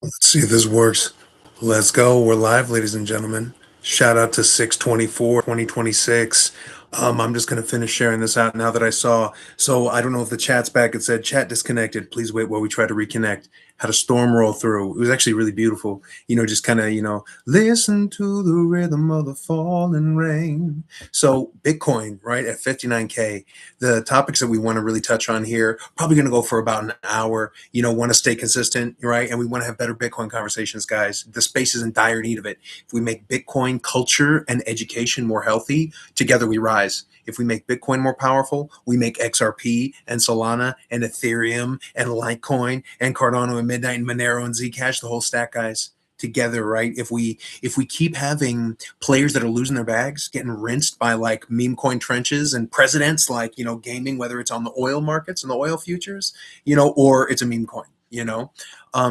Let's see if this works. Let's go. We're live, ladies and gentlemen. Shout out to 624 2026. I'm just going to finish sharing this out now that I saw. So I don't know if the chat's back. It said chat disconnected. Please wait while we try to reconnect. Had a storm roll through. It was actually really beautiful. Just kind of, listen to the rhythm of the falling rain. So Bitcoin, right, at 59K. The topics that we want to really touch on here, probably going to go for about an hour. Want to stay consistent, right? And we want to have better Bitcoin conversations, guys. The space is in dire need of it. If we make Bitcoin culture and education more healthy, together we rise. If we make Bitcoin more powerful, we make XRP and Solana and Ethereum and Litecoin and Cardano and Midnight and Monero and Zcash, the whole stack, guys, together, right? If we keep having players that are losing their bags, getting rinsed by like meme coin trenches and presidents like, gaming, whether it's on the oil markets and the oil futures, or it's a meme coin,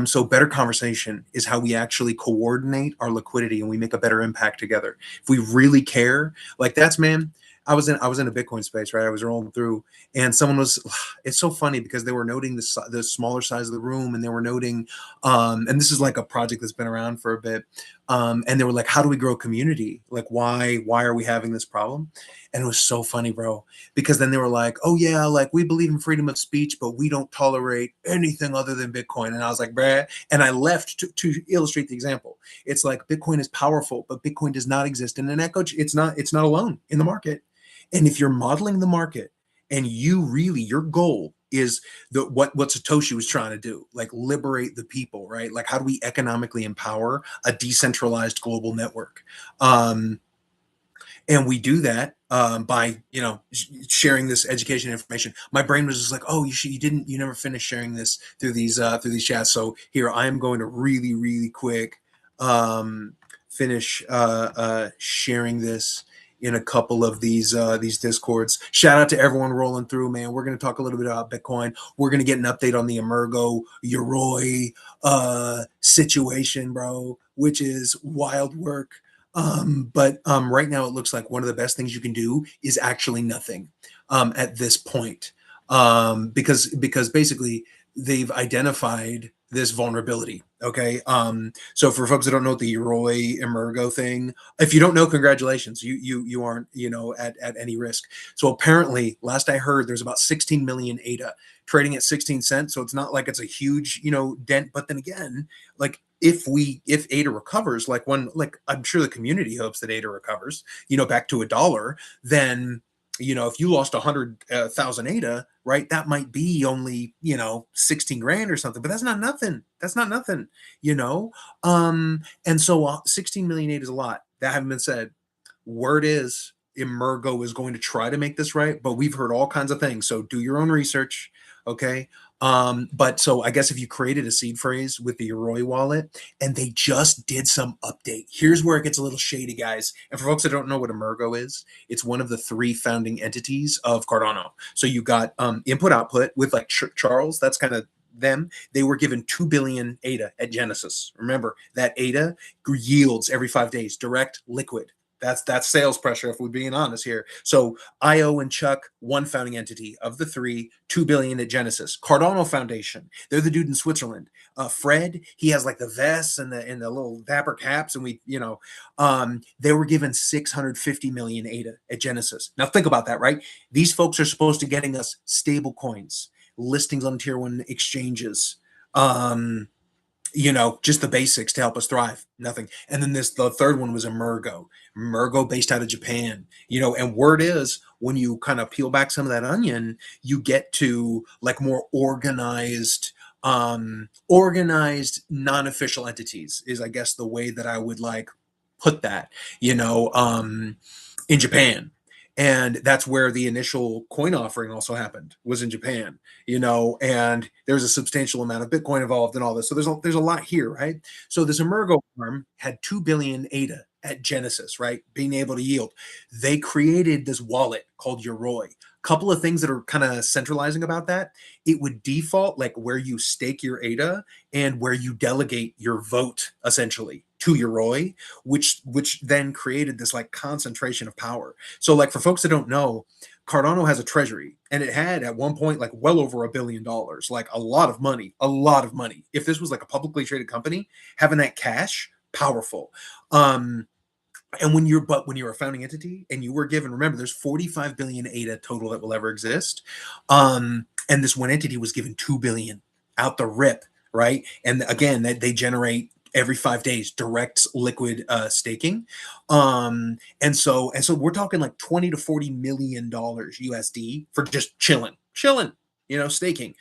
so better conversation is how we actually coordinate our liquidity and we make a better impact together. If we really care, like that's, man, I was in a Bitcoin space, right? I was rolling through, and someone was. It's so funny because they were noting the smaller size of the room, and they were noting, and this is like a project that's been around for a bit, and they were like, "How do we grow community? Like, why are we having this problem?" And it was so funny, bro, because then they were like, "Oh yeah, like we believe in freedom of speech, but we don't tolerate anything other than Bitcoin." And I was like, "Bruh," and I left to illustrate the example. It's like Bitcoin is powerful, but Bitcoin does not exist in an echo. It's not alone in the market. And if you're modeling the market and your goal is what Satoshi was trying to do, like liberate the people, right? Like how do we economically empower a decentralized global network? And we do that by sharing this education information. My brain was just like, oh, you never finished sharing this through these chats. So here I am going to really quick finish sharing this in a couple of these discords. Shout out to everyone rolling through, man. We're going to talk a little bit about Bitcoin. We're going to get an update on the Emurgo Yoroi situation, bro, which is wild work. But right now it looks like one of the best things you can do is actually nothing at this point, because basically they've identified this vulnerability. Okay. So for folks that don't know the Yoroi Emurgo thing, if you don't know, congratulations, you aren't at any risk. So apparently, last I heard, there's about 16 million ADA trading at 16 cents. So it's not like it's a huge dent. But then again, like if ADA recovers, like I'm sure the community hopes that ADA recovers, back to $1, then if you lost 100,000 ADA, right, that might be only 16 grand or something, but that's not nothing. That's not nothing, and so 16 million ADA is a lot. That having been said, word is Emurgo is going to try to make this right, but we've heard all kinds of things. So do your own research, okay? But so I guess if you created a seed phrase with the Yoroi wallet and they just did some update, here's where it gets a little shady, guys. And for folks that don't know what Emurgo is, it's one of the 3 founding entities of Cardano. So you got input output with like Charles, that's kind of them. They were given 2 billion ADA at Genesis. Remember that ADA yields every 5 days, direct liquid. That's sales pressure, if we're being honest here. So IO and Chuck, one founding entity of the 3, 2 billion at Genesis. Cardano Foundation, they're the dude in Switzerland. Fred, he has like the vests and the little dapper caps, and they were given 650 million ADA at Genesis. Now think about that, right? These folks are supposed to getting us stable coins, listings on tier 1 exchanges. Just the basics to help us thrive. Nothing. And then the third one was Emurgo based out of Japan. And word is when you kind of peel back some of that onion, you get to like more organized non-official entities is, I guess, the way that I would like put that, in Japan. And that's where the initial coin offering also happened, was in Japan, and there's a substantial amount of Bitcoin involved in all this. So there's a lot here, right? So this Emurgo farm had 2 billion ADA at Genesis, right? Being able to yield. They created this wallet called Yoroi. Couple of things that are kind of centralizing about that. It would default like where you stake your ADA and where you delegate your vote essentially to Yoroi, which then created this like concentration of power. So like for folks that don't know, Cardano has a treasury, and it had at one point like well over $1 billion, like a lot of money, a lot of money. If this was like a publicly traded company, having that cash, powerful. And when you're a founding entity and you were given, remember, there's 45 billion ADA total that will ever exist. And this one entity was given 2 billion out the rip, right? And again, that they generate every 5 days direct liquid staking. And so we're talking like 20 to 40 million dollars USD for just chilling, staking.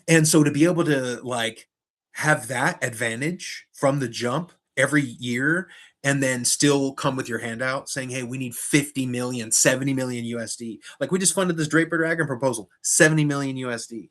And so to be able to like have that advantage from the jump every year and then still come with your handout saying, hey, we need 50 million, 70 million USD. Like we just funded this Draper Dragon proposal, 70 million USD.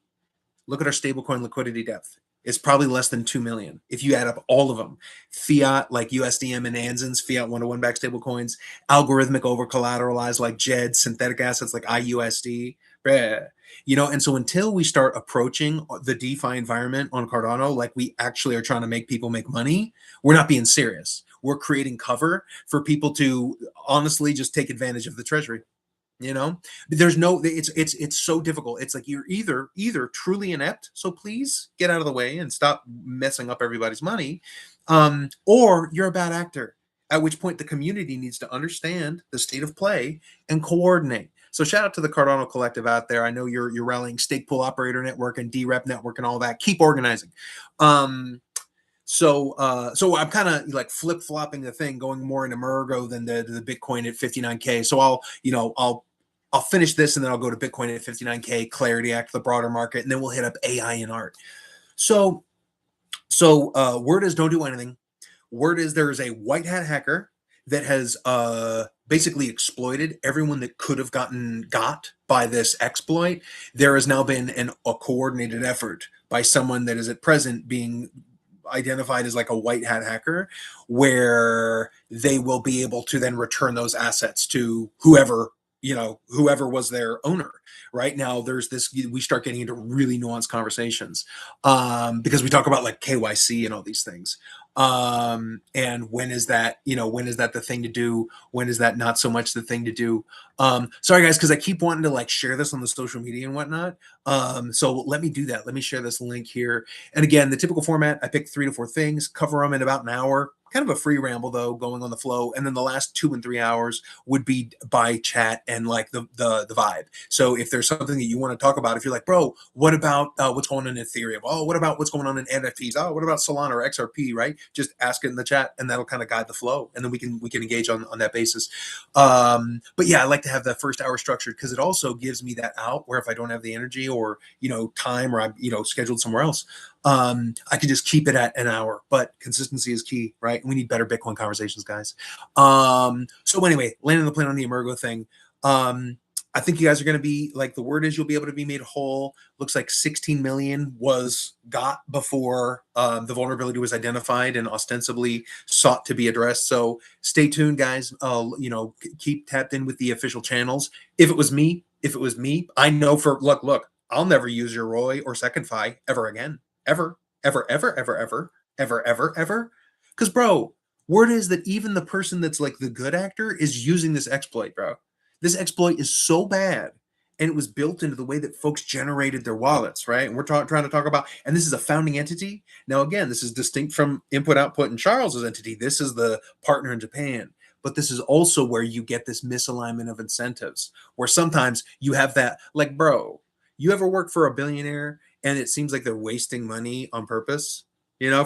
Look at our stablecoin liquidity depth. It's probably less than 2 million if you add up all of them. Fiat, like USDM and Anzins, fiat 1-to-1 back stablecoins, algorithmic over collateralized like JED, synthetic assets like IUSD. And so until we start approaching the DeFi environment on Cardano, like we actually are trying to make people make money, we're not being serious. We're creating cover for people to honestly just take advantage of the treasury. There's no, it's so difficult. It's like you're either truly inept, so please get out of the way and stop messing up everybody's money, or you're a bad actor, at which point the community needs to understand the state of play and coordinate. So shout out to the Cardano collective out there. I know you're rallying Stake Pool Operator Network and DREP Network and all that. Keep organizing. So I'm kind of like flip-flopping the thing, going more into Emurgo than the Bitcoin at 59K. So I'll finish this and then I'll go to Bitcoin at 59K, Clarity Act, the broader market, and then we'll hit up AI and art. So word is don't do anything. Word is there is a white hat hacker that has basically exploited everyone that could have got by this exploit. There has now been a coordinated effort by someone that is at present being identified as like a white hat hacker, where they will be able to then return those assets to whoever was their owner. Right now there's this, we start getting into really nuanced conversations because we talk about like KYC and all these things, and when is that the thing to do, when is that not so much the thing to do. Sorry guys, because I keep wanting to like share this on the social media and whatnot, so let me do that. Let me share this link here. And again, the typical format, I pick 3 to 4 things, cover them in about an hour, kind of a free ramble though, going on the flow, and then the last 2 and 3 hours would be by chat and like the vibe. So if there's something that you want to talk about, if you're like, bro, what about what's going on in Ethereum? Oh, what about what's going on in NFTs? Oh, what about Solana or XRP? Right? Just ask it in the chat, and that'll kind of guide the flow, and then we can engage on that basis. But yeah, I like to have that first hour structured because it also gives me that out where if I don't have the energy or time, or I'm scheduled somewhere else, I can just keep it at an hour. But consistency is key, right? We need better Bitcoin conversations, guys. So anyway, landing the plane on the Emurgo thing. I think you guys are going to be like, the word is you'll be able to be made whole. Looks like 16 million was got before the vulnerability was identified and ostensibly sought to be addressed. So stay tuned, guys. Keep tapped in with the official channels. If it was me, I know for look, I'll never use Yoroi or SecondFi ever again. Ever. Because, bro, word is that even the person that's like the good actor is using this exploit, bro. This exploit is so bad, and it was built into the way that folks generated their wallets, right? And we're trying to talk about, and this is a founding entity. Now, again, this is distinct from Input Output and Charles's entity. This is the partner in Japan. But this is also where you get this misalignment of incentives, where sometimes you have that, like, bro, you ever work for a billionaire and it seems like they're wasting money on purpose,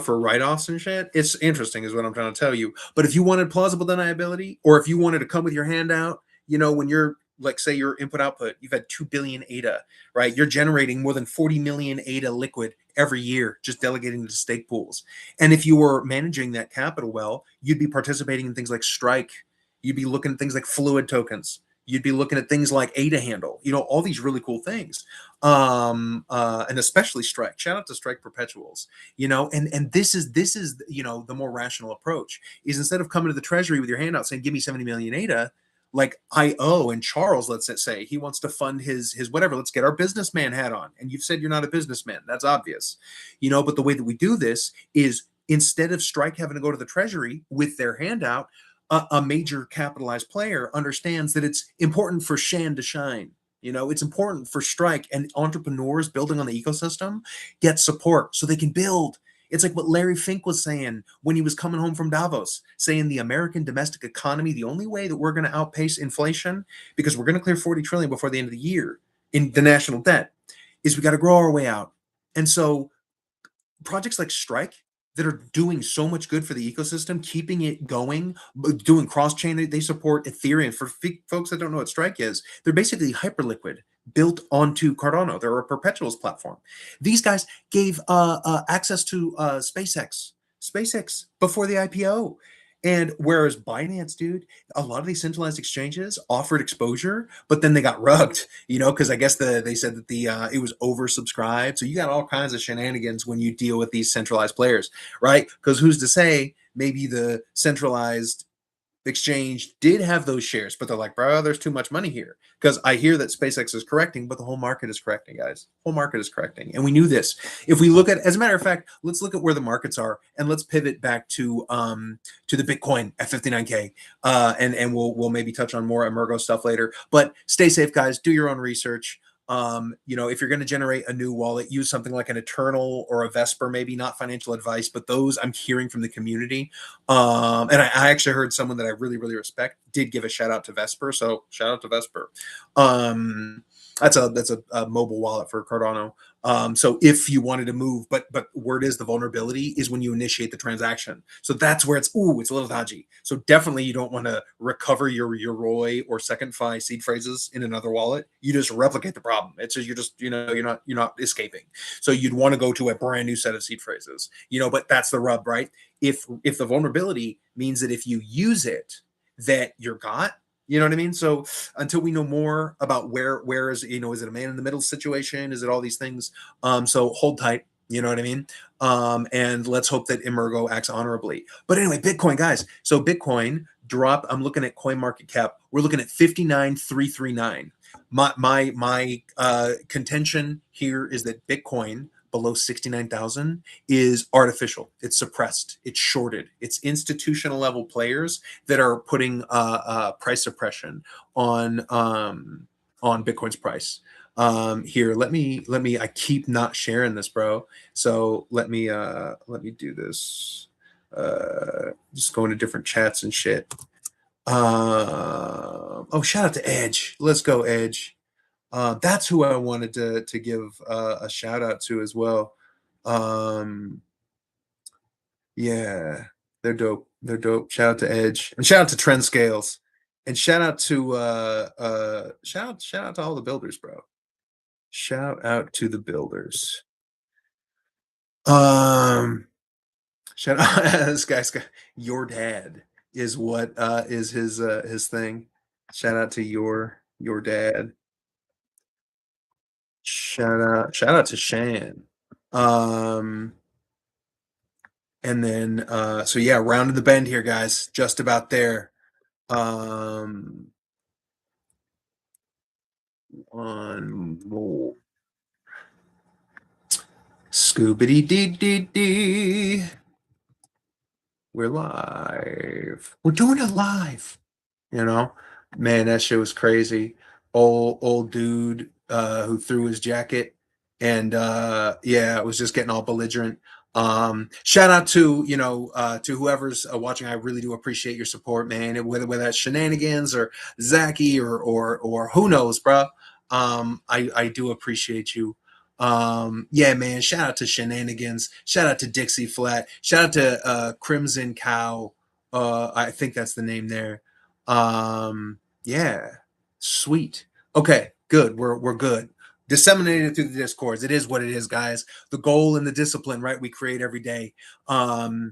for write-offs and shit? It's interesting is what I'm trying to tell you. But if you wanted plausible deniability, or if you wanted to come with your hand out, when you're like, say your input output, you've had 2 billion ADA, right? You're generating more than 40 million ADA liquid every year, just delegating to stake pools. And if you were managing that capital well, you'd be participating in things like Strike. You'd be looking at things like Fluid tokens. You'd be looking at things like ADA handle, all these really cool things. And especially Strike. Shout out to Strike Perpetuals, and this is, the more rational approach is, instead of coming to the treasury with your hand out saying, give me 70 million ADA, like IO and Charles, let's say he wants to fund his whatever. Let's get our businessman hat on. And you've said you're not a businessman. That's obvious, but the way that we do this is, instead of Strike having to go to the treasury with their handout, a major capitalized player understands that it's important for Shan to shine. It's important for Strike and entrepreneurs building on the ecosystem get support so they can build. It's like what Larry Fink was saying when he was coming home from Davos, saying the American domestic economy, the only way that we're going to outpace inflation, because we're going to clear 40 trillion before the end of the year in the national debt, is we got to grow our way out. And so projects like Strike that are doing so much good for the ecosystem, keeping it going, doing cross-chain. They support Ethereum. For folks that don't know what Strike is, they're basically Hyperliquid built onto Cardano. They're a perpetuals platform. These guys gave access to SpaceX before the IPO. And whereas Binance, dude, a lot of these centralized exchanges offered exposure, but then they got rugged, because I guess they said that it was oversubscribed. So you got all kinds of shenanigans when you deal with these centralized players, right? Because who's to say maybe the centralized exchange did have those shares, but they're like, bro, there's too much money here. Because I hear that SpaceX is correcting, but the whole market is correcting, guys. Whole market is correcting. And we knew this. If we look at, as a matter of fact, let's look at where the markets are and let's pivot back to the Bitcoin at 59K. And we'll maybe touch on more Emurgo stuff later. But stay safe, guys. Do your own research. If you're going to generate a new wallet, use something like an Eternal or a Vesper, maybe. Not financial advice, but those I'm hearing from the community. And I actually heard someone that I really, really respect did give a shout out to Vesper. So shout out to Vesper. That's a mobile wallet for Cardano. So if you wanted to move, but word is the vulnerability is when you initiate the transaction. So that's where it's a little dodgy. So definitely you don't want to recover your Yoroi or SecondFi seed phrases in another wallet. You just replicate the problem. It's just you're not escaping. So you'd want to go to a brand new set of seed phrases. But that's the rub, right? If the vulnerability means that if you use it, that you're got. You know what I mean? So until we know more about where is is it a man in the middle situation? Is it all these things? So hold tight. You know what I mean? And let's hope that Emurgo acts honorably. But anyway, Bitcoin, guys. So Bitcoin drop. I'm looking at CoinMarketCap. We're looking at 59,339. My contention here is that Bitcoin below 69,000 is artificial. It's suppressed. It's shorted. It's institutional level players that are putting price suppression on Bitcoin's price. Here, let me. I keep not sharing this, bro. So let me do this. Just going to different chats and shit. Shout out to Edge. Let's go, Edge. That's who I wanted to give a shout out to as well. Yeah, they're dope. They're dope. Shout out to Edge and shout out to Trend Scales and shout out to shout out to all the builders, bro. Shout out to the builders. Shout out this guy's got your dad is what is his thing. Shout out to your dad. Shout out to Shan. And then so yeah, round of the bend here, guys. Just about there. One more. Scoobity dee dee dee. We're live. We're doing it live. Man, that shit was crazy. Old dude who threw his jacket and it was just getting all belligerent. Shout out to to whoever's watching. I really do appreciate your support, man. Whether that's shenanigans or Zachy or who knows, bro. I do appreciate you. Yeah, man. Shout out to shenanigans. Shout out to Dixie Flat. Shout out to Crimson Cow. I think that's the name there. Yeah, sweet. Okay, good. We're good. Disseminate it through the discords. It is what it is, guys. The goal and the discipline, right? We create every day. So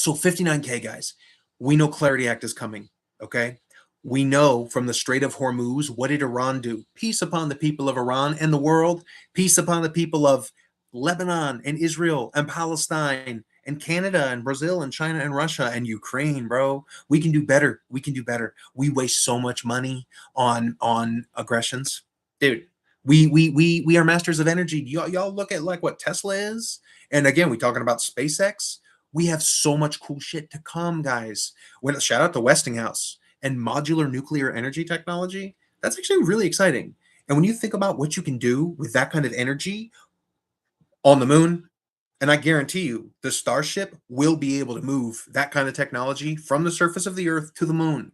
59K, guys. We know Clarity Act is coming. Okay. We know from the Strait of Hormuz, what did Iran do? Peace upon the people of Iran and the world. Peace upon the people of Lebanon and Israel and Palestine and Canada and Brazil and China and Russia and Ukraine, bro. We can do better. We can do better. We waste so much money on aggressions, dude. We are masters of energy. Y'all look at like what Tesla is, and again, we talking about SpaceX. We have so much cool shit to come, guys. When shout out to Westinghouse and modular nuclear energy technology. That's actually really exciting. And when you think about what you can do with that kind of energy on the moon, and I guarantee you, the Starship will be able to move that kind of technology from the surface of the Earth to the moon.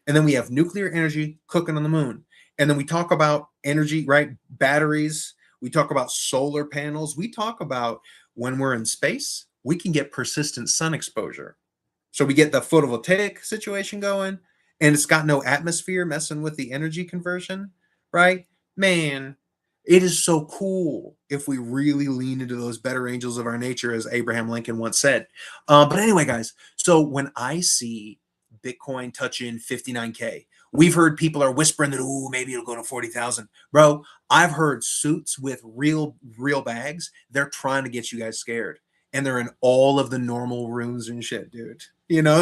And then we have nuclear energy cooking on the moon. And then we talk about energy, right? Batteries. We talk about solar panels. We talk about when we're in space, we can get persistent sun exposure. So we get the photovoltaic situation going, and it's got no atmosphere messing with the energy conversion, right? Man, it is so cool if we really lean into those better angels of our nature, as Abraham Lincoln once said. But anyway, guys, so when I see Bitcoin touching 59K, we've heard people are whispering that, oh, maybe it'll go to 40,000. Bro, I've heard suits with real bags. They're trying to get you guys scared. And they're in all of the normal rooms and shit, dude.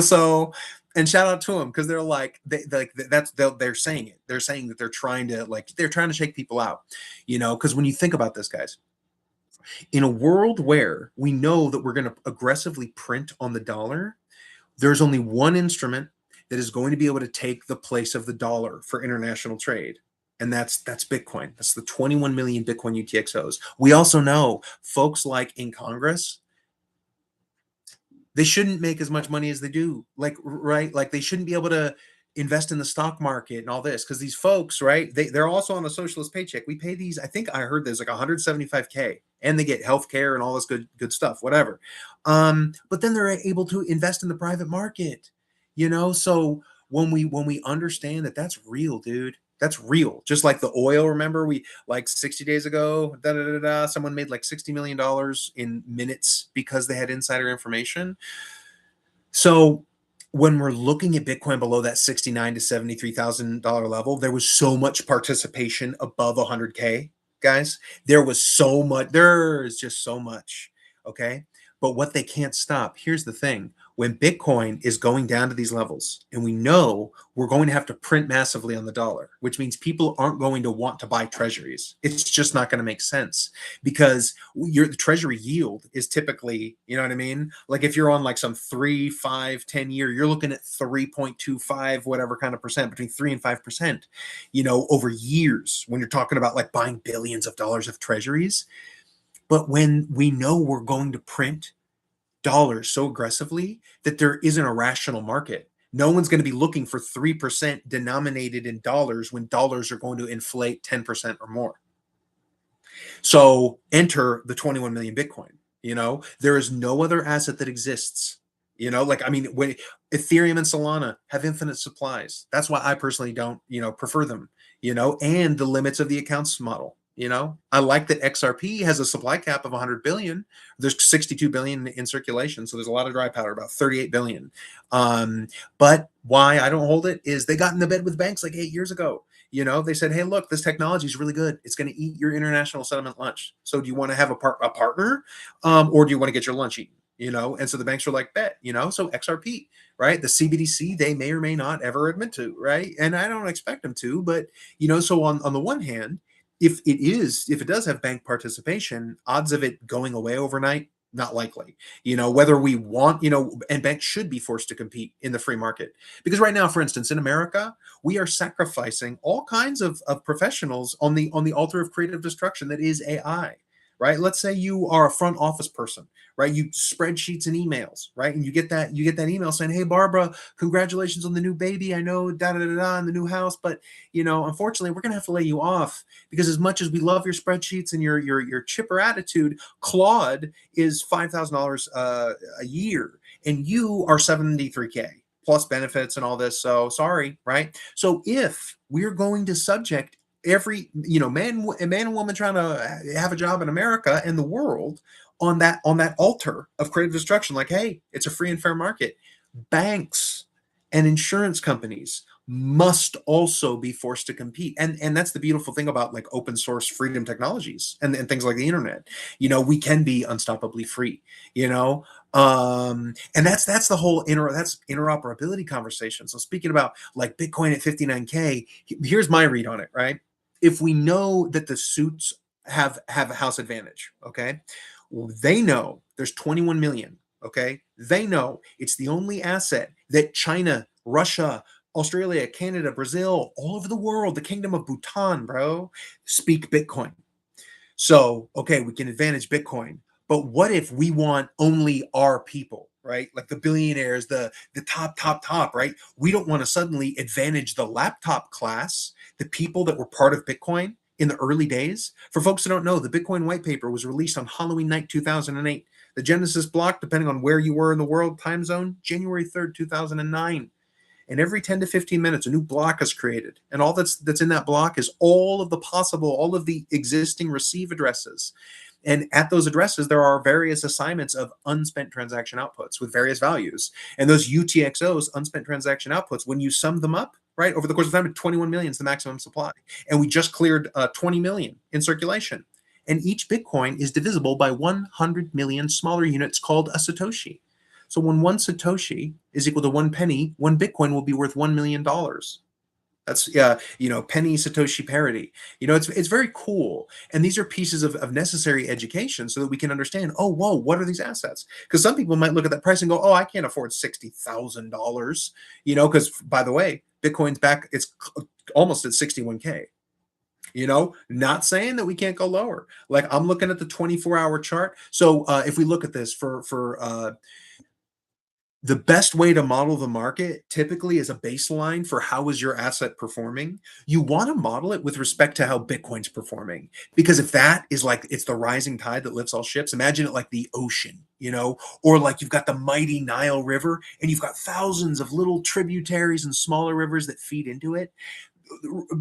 So and shout out to them because they're like they're saying it. They're saying that they're trying to shake people out, because when you think about this, guys, in a world where we know that we're going to aggressively print on the dollar, there's only one instrument that is going to be able to take the place of the dollar for international trade. And that's Bitcoin. That's the 21 million Bitcoin UTXOs. We also know folks like in Congress, they shouldn't make as much money as they do. Like, right? Like they shouldn't be able to invest in the stock market and all this because these folks, right? They're also on a socialist paycheck. We pay these, I think I heard there's like 175K and they get health care and all this good stuff, whatever. But then they're able to invest in the private market, So when we understand that that's real, dude. That's real. Just like the oil, remember we like 60 days ago, someone made like $60 million in minutes because they had insider information. So when we're looking at Bitcoin below that $69,000 to $73,000 level, there was so much participation above 100K, guys. There's just so much. Okay. But what they can't stop, here's the thing. When Bitcoin is going down to these levels, and we know we're going to have to print massively on the dollar, which means people aren't going to want to buy treasuries. It's just not going to make sense because the treasury yield is typically, you know what I mean? Like if you're on like some 3, 5, 10 year, you're looking at 3.25, whatever kind of percent, between 3 and 5%, over years when you're talking about like buying billions of dollars of treasuries. But when we know we're going to print dollars so aggressively that there isn't a rational market, no one's going to be looking for 3% denominated in dollars when dollars are going to inflate 10% or more. So enter the 21 million Bitcoin. There is no other asset that exists. When Ethereum and Solana have infinite supplies. That's why I personally don't, prefer them, and the limits of the accounts model. I like that XRP has a supply cap of 100 billion. There's 62 billion in circulation, so there's a lot of dry powder, about 38 billion. But why I don't hold it is they got in the bed with banks like 8 years ago. They said, hey, look, this technology is really good. It's going to eat your international settlement lunch. So do you want to have a partner, or do you want to get your lunch eaten? And so the banks were like, bet, so XRP, right? The CBDC, they may or may not ever admit to, right? And I don't expect them to, but, so on the one hand, if it does have bank participation, odds of it going away overnight, not likely. Whether we want, and banks should be forced to compete in the free market. Because right now, for instance, in America, we are sacrificing all kinds of professionals on the altar of creative destruction that is AI. Right? Let's say you are a front office person, right? You spreadsheets and emails, right? And you get that email saying, "Hey, Barbara, congratulations on the new baby. I know in the new house, but unfortunately, we're gonna have to lay you off because as much as we love your spreadsheets and your chipper attitude, Claude is $5,000 a year, and you are 73K plus benefits and all this. So sorry, right? So if we're going to subject every man and woman trying to have a job in America and the world on that altar of creative destruction, like, hey, it's a free and fair market, banks and insurance companies must also be forced to compete. And that's the beautiful thing about like open source freedom technologies and things like the internet. We can be unstoppably free, and that's the whole interoperability conversation. So speaking about like Bitcoin at 59K, here's my read on it, right? If we know that the suits have a house advantage, okay, they know there's 21 million, okay, they know it's the only asset that China, Russia, Australia, Canada, Brazil, all over the world, the kingdom of Bhutan, bro, speak Bitcoin. So, okay, we can advantage Bitcoin, but what if we want only our people, right? Like the billionaires, the top, right? We don't want to suddenly advantage the laptop class, the people that were part of Bitcoin in the early days. For folks who don't know, the Bitcoin white paper was released on Halloween night 2008. The Genesis block, depending on where you were in the world time zone, January 3rd, 2009. And every 10 to 15 minutes a new block is created, and all that's in that block is all of the existing receive addresses, and at those addresses there are various assignments of unspent transaction outputs with various values, and those UTXOs, unspent transaction outputs, when you sum them up, right, over the course of time, 21 million is the maximum supply, and we just cleared 20 million in circulation, and each Bitcoin is divisible by 100 million smaller units called a Satoshi. So when one Satoshi is equal to 1 penny, one Bitcoin will be worth $1 million. That's penny Satoshi parity. It's very cool. And these are pieces of necessary education so that we can understand, oh, whoa, what are these assets? Because some people might look at that price and go, oh, I can't afford $60,000, because by the way, Bitcoin's back, it's almost at 61K. Not saying that we can't go lower. Like I'm looking at the 24-hour chart. So if we look at this for the best way to model the market typically is a baseline for how is your asset performing. You want to model it with respect to how Bitcoin's performing. Because if that is like it's the rising tide that lifts all ships, imagine it like the ocean, or like you've got the mighty Nile River and you've got thousands of little tributaries and smaller rivers that feed into it.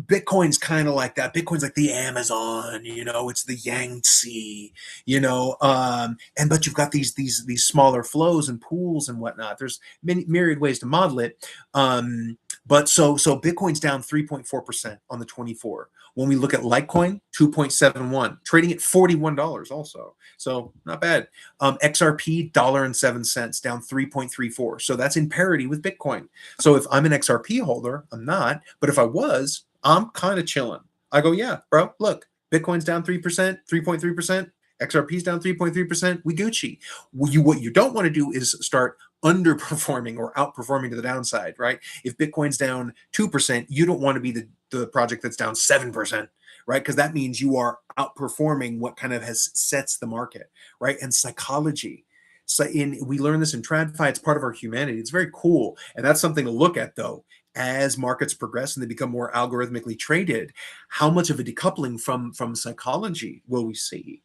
Bitcoin's kind of like that. Bitcoin's like the Amazon, it's the Yangtze, and but you've got these smaller flows and pools and whatnot. There's many myriad ways to model it. But so Bitcoin's down 3.4% on the 24. When we look at Litecoin, 2.71, trading at $41 also. So not bad. XRP, $1.07, down 3.34. So that's in parity with Bitcoin. So if I'm an XRP holder, I'm not, but if I was, I'm kind of chilling. I go, yeah, bro, look, Bitcoin's down 3%, 3.3%. XRP's down 3.3%. We Gucci. What you don't want to do is start underperforming or outperforming to the downside, right? If Bitcoin's down 2%, you don't want to be the project that's down 7%, right? Because that means you are outperforming what kind of sets the market, right? And psychology. So we learn this in TradFi. It's part of our humanity. It's very cool. And that's something to look at, though. As markets progress and they become more algorithmically traded, how much of a decoupling from psychology will we see?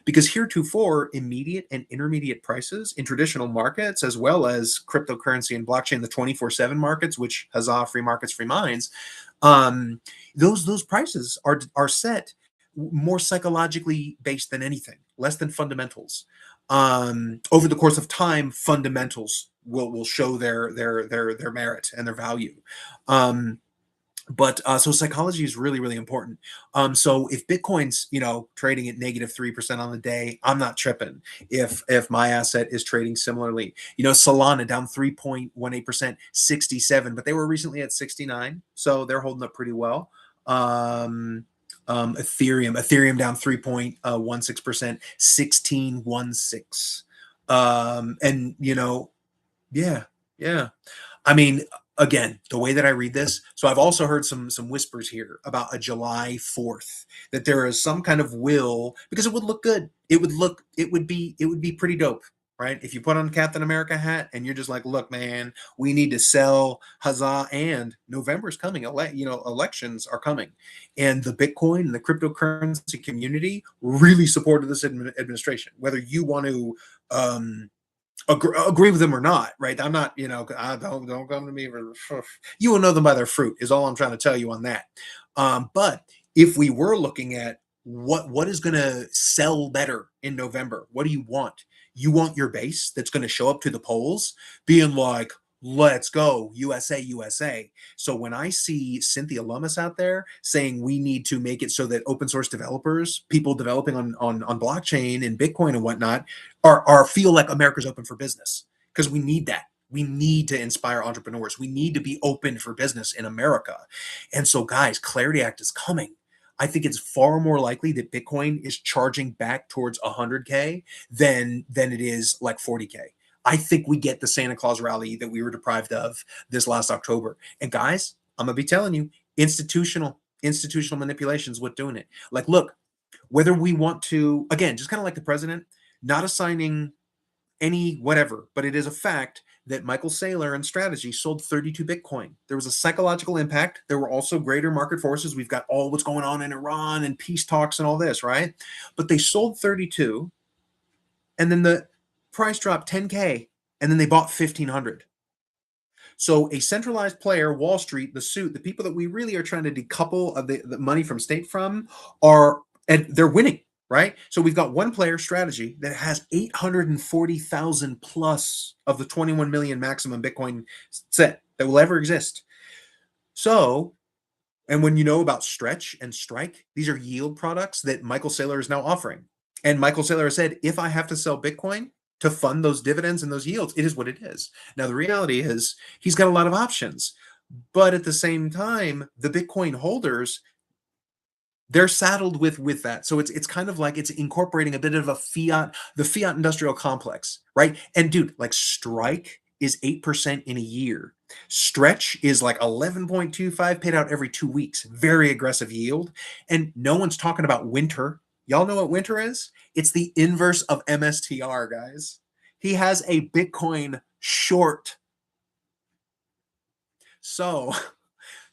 Because heretofore, immediate and intermediate prices in traditional markets, as well as cryptocurrency and blockchain, the 24/7 markets, which huzzah, free markets, free minds, those prices are set more psychologically based than anything, less than fundamentals. Over the course of time, fundamentals will show their merit and their value. But so psychology is really, really important. So if Bitcoin's, trading at -3% on the day, I'm not tripping if my asset is trading similarly. Solana down 3.18%, 67, but they were recently at 69, so they're holding up pretty well. Ethereum down 3.16%, 1616. And yeah. I mean, again, the way that I read this, so I've also heard some whispers here about a July 4th, that there is some kind of will, because it would look good. It would be pretty dope, right? If you put on Captain America hat and you're just like, look, man, we need to sell, huzzah, and November's coming, elections are coming. And the Bitcoin and the cryptocurrency community really supported this administration, whether you want to agree with them or not, right? I'm not, don't come to me for, you will know them by their fruit is all I'm trying to tell you on that. But if we were looking at what is going to sell better in November, what do you want? You want your base that's going to show up to the polls being like, let's go, USA, USA. So when I see Cynthia Lummis out there saying we need to make it so that open source developers, people developing on blockchain and Bitcoin and whatnot, are feel like America's open for business, because we need that. We need to inspire entrepreneurs. We need to be open for business in America. And so, guys, Clarity Act is coming. I think it's far more likely that Bitcoin is charging back towards 100K than it is like 40K. I think we get the Santa Claus rally that we were deprived of this last October. And guys, I'm gonna be telling you, institutional manipulation is what's doing it. Like, look, whether we want to, again, just kind of like the president, not assigning any whatever, but it is a fact that Michael Saylor and Strategy sold 32 Bitcoin. There was a psychological impact. There were also greater market forces. We've got all what's going on in Iran and peace talks and all this, right? But they sold 32, and then the price dropped 10K, and then they bought 1,500. So a centralized player, Wall Street, the suit, the people that we really are trying to decouple of the money from state from are, and they're winning, right? So we've got one player Strategy that has 840,000 plus of the 21 million maximum Bitcoin set that will ever exist. So, and when you know about Stretch and Strike, these are yield products that Michael Saylor is now offering. And Michael Saylor said, if I have to sell Bitcoin to fund those dividends and those yields, it is what it is. Now, the reality is he's got a lot of options. But at the same time, the Bitcoin holders, they're saddled with that. So it's kind of like it's incorporating a bit of the fiat industrial complex, right? And dude, like Strike is 8% in a year. Stretch is like 11.25 paid out every 2 weeks. Very aggressive yield. And no one's talking about Winter. Y'all know what Winter is? It's the inverse of MSTR, guys. He has a Bitcoin short. So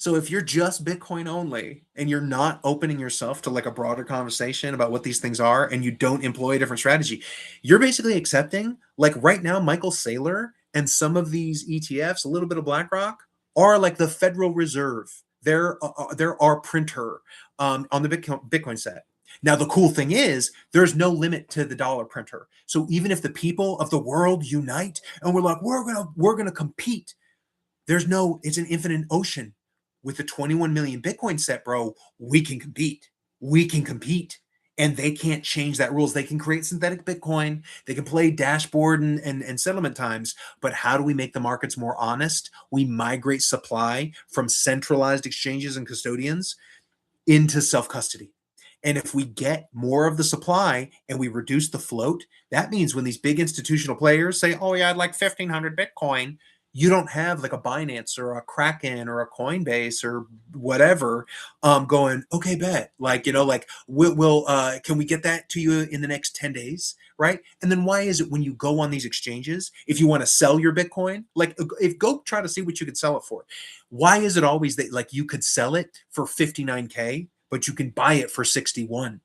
if you're just Bitcoin only and you're not opening yourself to like a broader conversation about what these things are and you don't employ a different strategy, you're basically accepting, like right now, Michael Saylor and some of these ETFs, a little bit of BlackRock, are like the Federal Reserve. They're our printer on the Bitcoin set. Now, the cool thing is there's no limit to the dollar printer. So even if the people of the world unite and we're like, we're gonna compete, it's an infinite ocean. With the 21 million Bitcoin set, bro, we can compete. We can compete. And they can't change that rules. They can create synthetic Bitcoin. They can play dashboard and settlement times. But how do we make the markets more honest? We migrate supply from centralized exchanges and custodians into self-custody. And if we get more of the supply and we reduce the float, that means when these big institutional players say, oh yeah, I'd like 1,500 Bitcoin, you don't have like a Binance or a Kraken or a Coinbase or whatever going, okay, bet. Like, like we'll can we get that to you in the next 10 days? Right. And then why is it when you go on these exchanges, if you want to sell your Bitcoin, like if go try to see what you could sell it for, why is it always that like you could sell it for 59K, but you can buy it for 61?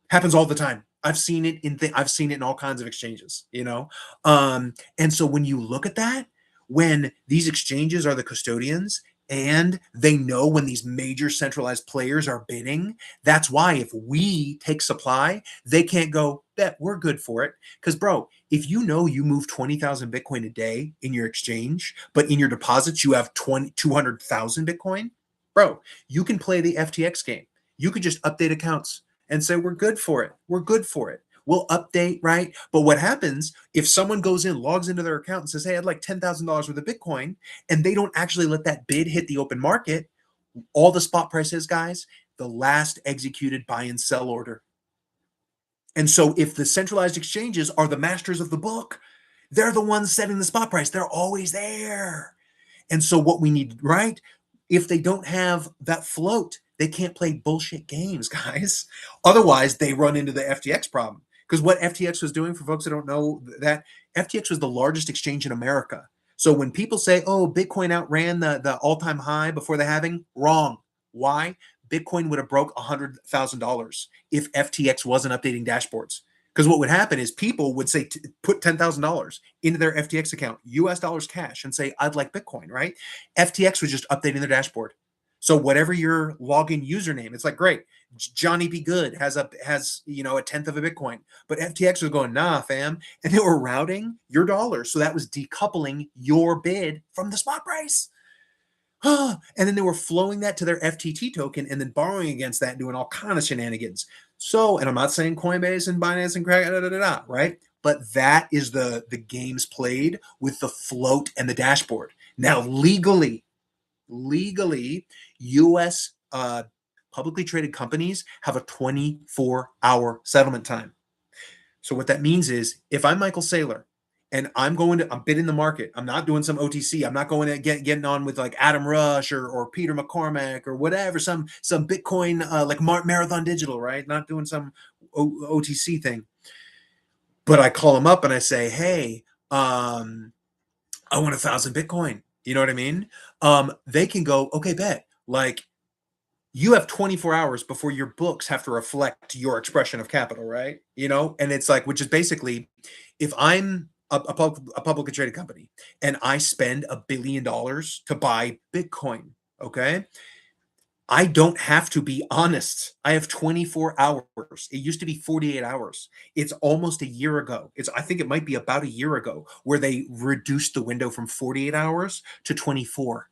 Happens all the time. I've seen it in all kinds of exchanges, and so when you look at that, when these exchanges are the custodians and they know when these major centralized players are bidding, that's why if we take supply, they can't go, bet we're good for it. Because, bro, if you know you move 20,000 Bitcoin a day in your exchange, but in your deposits you have 200,000 Bitcoin, bro, you can play the FTX game. You could just update accounts and say, we're good for it. We're good for it. We'll update, right? But what happens if someone goes in, logs into their account and says, hey, I'd like $10,000 worth of Bitcoin, and they don't actually let that bid hit the open market, all the spot price is, guys, the last executed buy and sell order. And so if the centralized exchanges are the masters of the book, they're the ones setting the spot price. They're always there. And so what we need, right? If they don't have that float, they can't play bullshit games, guys. Otherwise, they run into the FTX problem. Because what FTX was doing, for folks that don't know, that FTX was the largest exchange in America. So when people say, oh, Bitcoin outran the all-time high before the halving, wrong. Why? Bitcoin would have broke $100,000 if FTX wasn't updating dashboards. Because what would happen is people would say, put $10,000 into their FTX account, US dollars cash, and say, I'd like Bitcoin, right? FTX was just updating their dashboard. So whatever your login username, it's like, great, Johnny Be Good has a tenth of a Bitcoin. But FTX was going, nah, fam. And they were routing your dollars. So that was decoupling your bid from the spot price. And then they were flowing that to their FTT token and then borrowing against that, doing all kind of shenanigans. So, and I'm not saying Coinbase and Binance and Kraken, right? But that is the games played with the float and the dashboard. Now, legally, U.S. Publicly traded companies have a 24-hour settlement time. So what that means is, if I'm Michael Saylor and I'm bidding the market. I'm not doing some OTC. I'm not going to getting on with like Adam Rush or Peter McCormack or whatever, some Bitcoin like Marathon Digital, right? Not doing some OTC thing. But I call them up and I say, hey, I want 1,000 Bitcoin. You know what I mean? They can go, okay, bet. Like, you have 24 hours before your books have to reflect your expression of capital, right? You know, and it's like, which is basically, if I'm a publicly traded company and I spend $1 billion to buy Bitcoin, okay, I don't have to be honest. I have 24 hours. It used to be 48 hours. It's almost a year ago. I think it might be about a year ago where they reduced the window from 48 hours to 24.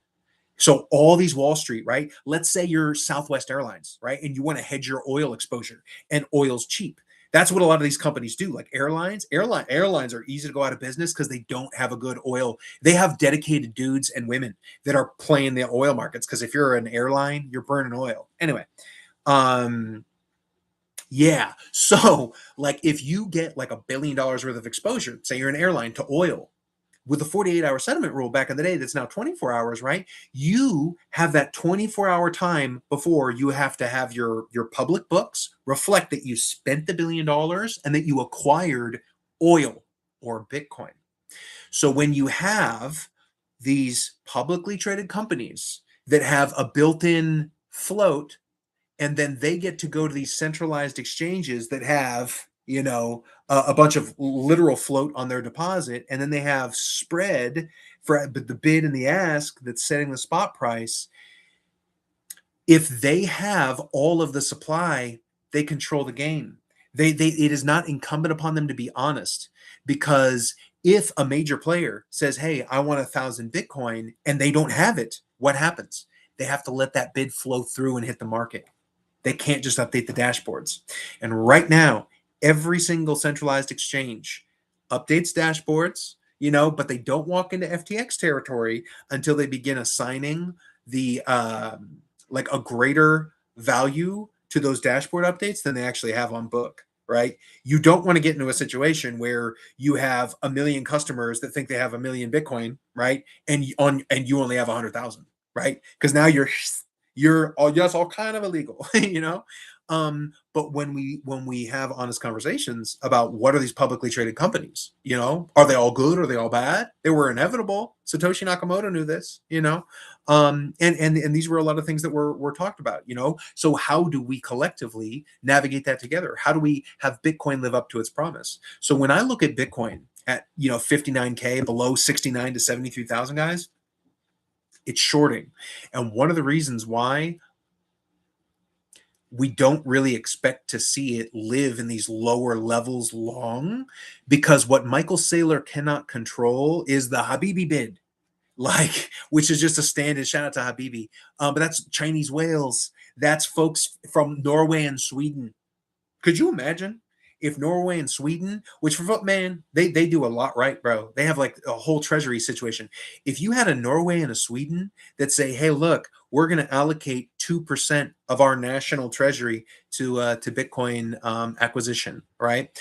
So all these Wall Street, right? Let's say you're Southwest Airlines, right? And you want to hedge your oil exposure and oil's cheap. That's what a lot of these companies do. Like airlines are easy to go out of business because they don't have a good oil. They have dedicated dudes and women that are playing the oil markets. Because if you're an airline, you're burning oil. Anyway, yeah. So like if you get like $1 billion worth of exposure, say you're an airline to oil, with the 48-hour settlement rule back in the day that's now 24 hours, right? You have that 24-hour time before you have to have your public books reflect that you spent the $1 billion and that you acquired oil or Bitcoin. So when you have these publicly traded companies that have a built-in float, and then they get to go to these centralized exchanges that have, you know, a bunch of literal float on their deposit, and then they have spread for the bid and the ask that's setting the spot price. If they have all of the supply, they control the game. It is not incumbent upon them to be honest, because if a major player says, hey, I want 1,000 Bitcoin, and they don't have it, what happens? They have to let that bid flow through and hit the market. They can't just update the dashboards. And right now, every single centralized exchange updates dashboards, you know, but they don't walk into FTX territory until they begin assigning the like a greater value to those dashboard updates than they actually have on book, right? You don't want to get into a situation where you have 1 million customers that think they have 1 million Bitcoin, right? And you only have 100,000, right? Because now you're all, that's all kind of illegal, you know. But when we have honest conversations about what are these publicly traded companies, you know, are they all good, are they all bad? They were inevitable. Satoshi Nakamoto knew this, you know. And these were a lot of things that were talked about, you know. So how do we collectively navigate that together? How do we have Bitcoin live up to its promise? So when I look at Bitcoin at, you know, 59K, below 69 to 73,000, guys, it's shorting. And one of the reasons why we don't really expect to see it live in these lower levels long, because what Michael Saylor cannot control is the Habibi bid, like, which is just a stand-in. Shout out to Habibi. But that's Chinese whales. That's folks from Norway and Sweden. Could you imagine if Norway and Sweden, which for man, they do a lot right, bro. They have like a whole treasury situation. If you had a Norway and a Sweden that say, hey, look, we're going to allocate 2% of our national treasury to Bitcoin acquisition, right?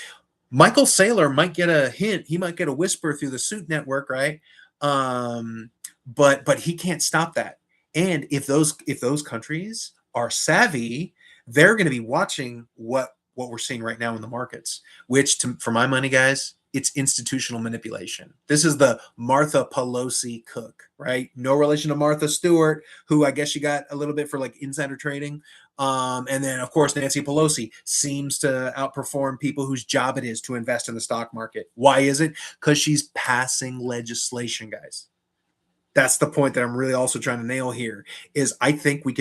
Michael Saylor might get a hint. He might get a whisper through the suit network, right? But he can't stop that. And if those countries are savvy, they're going to be watching what we're seeing right now in the markets, which for my money, guys, it's institutional manipulation. This is the Martha Pelosi cook, right? No relation to Martha Stewart, who I guess you got a little bit for like insider trading. And then, of course, Nancy Pelosi seems to outperform people whose job it is to invest in the stock market. Why is it? Because she's passing legislation, guys. That's the point that I'm really also trying to nail here, is I think we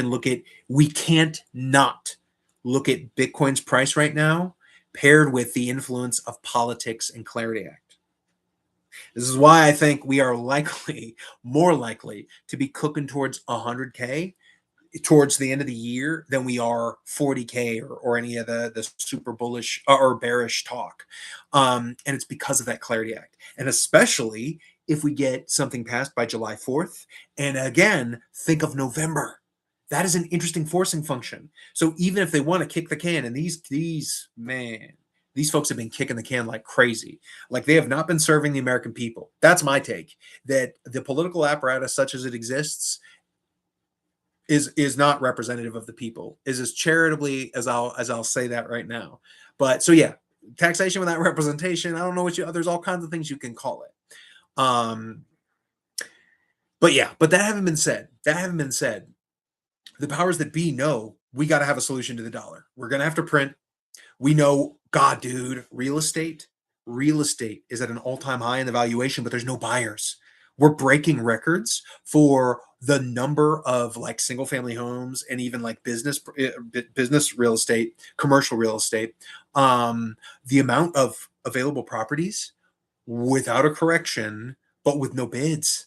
can't not look at Bitcoin's price right now paired with the influence of politics and Clarity Act. This is why I think we are more likely to be cooking towards 100K towards the end of the year than we are 40K or any of the super bullish or bearish talk. And it's because of that Clarity Act. And especially if we get something passed by July 4th. And again, think of November. That is an interesting forcing function. So even if they want to kick the can, and these man, These folks have been kicking the can like crazy. Like they have not been serving the American people. That's my take. That the political apparatus, such as it exists, is not representative of the people. Is as charitably as I'll say that right now. But so yeah, taxation without representation. I don't know what you. There's all kinds of things you can call it. But yeah, but that having been said, the powers that be know we got to have a solution to the dollar. We're gonna have to print. We know, God, dude, real estate is at an all-time high in the valuation, but there's no buyers. We're breaking records for the number of like single family homes and even like business real estate, commercial real estate. The amount of available properties without a correction, but with no bids.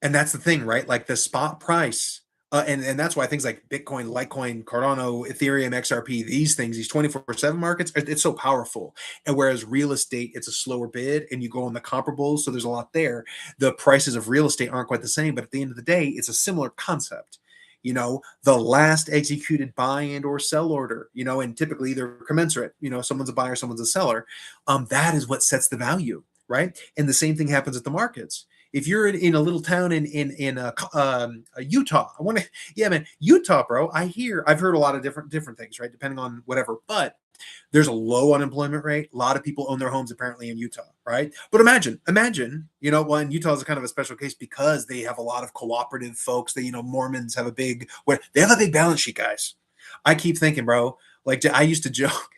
And that's the thing, right? Like the spot price. And that's why things like Bitcoin, Litecoin, Cardano, Ethereum, XRP, these things, these 24/7 markets, it's so powerful. And whereas real estate, it's a slower bid and you go on the comparables, so there's a lot there. The prices of real estate aren't quite the same, but at the end of the day, it's a similar concept. The last executed buy and or sell order, and typically they're commensurate, someone's a buyer, someone's a seller. That is what sets the value, right? And the same thing happens at the markets. If you're in a little town in Utah, yeah, man, Utah, bro. I've heard a lot of different things, right? Depending on whatever, but there's a low unemployment rate. A lot of people own their homes apparently in Utah, right? But imagine, well, Utah is kind of a special case because they have a lot of cooperative folks. Mormons have they have a big balance sheet, guys. I keep thinking, bro, like I used to joke.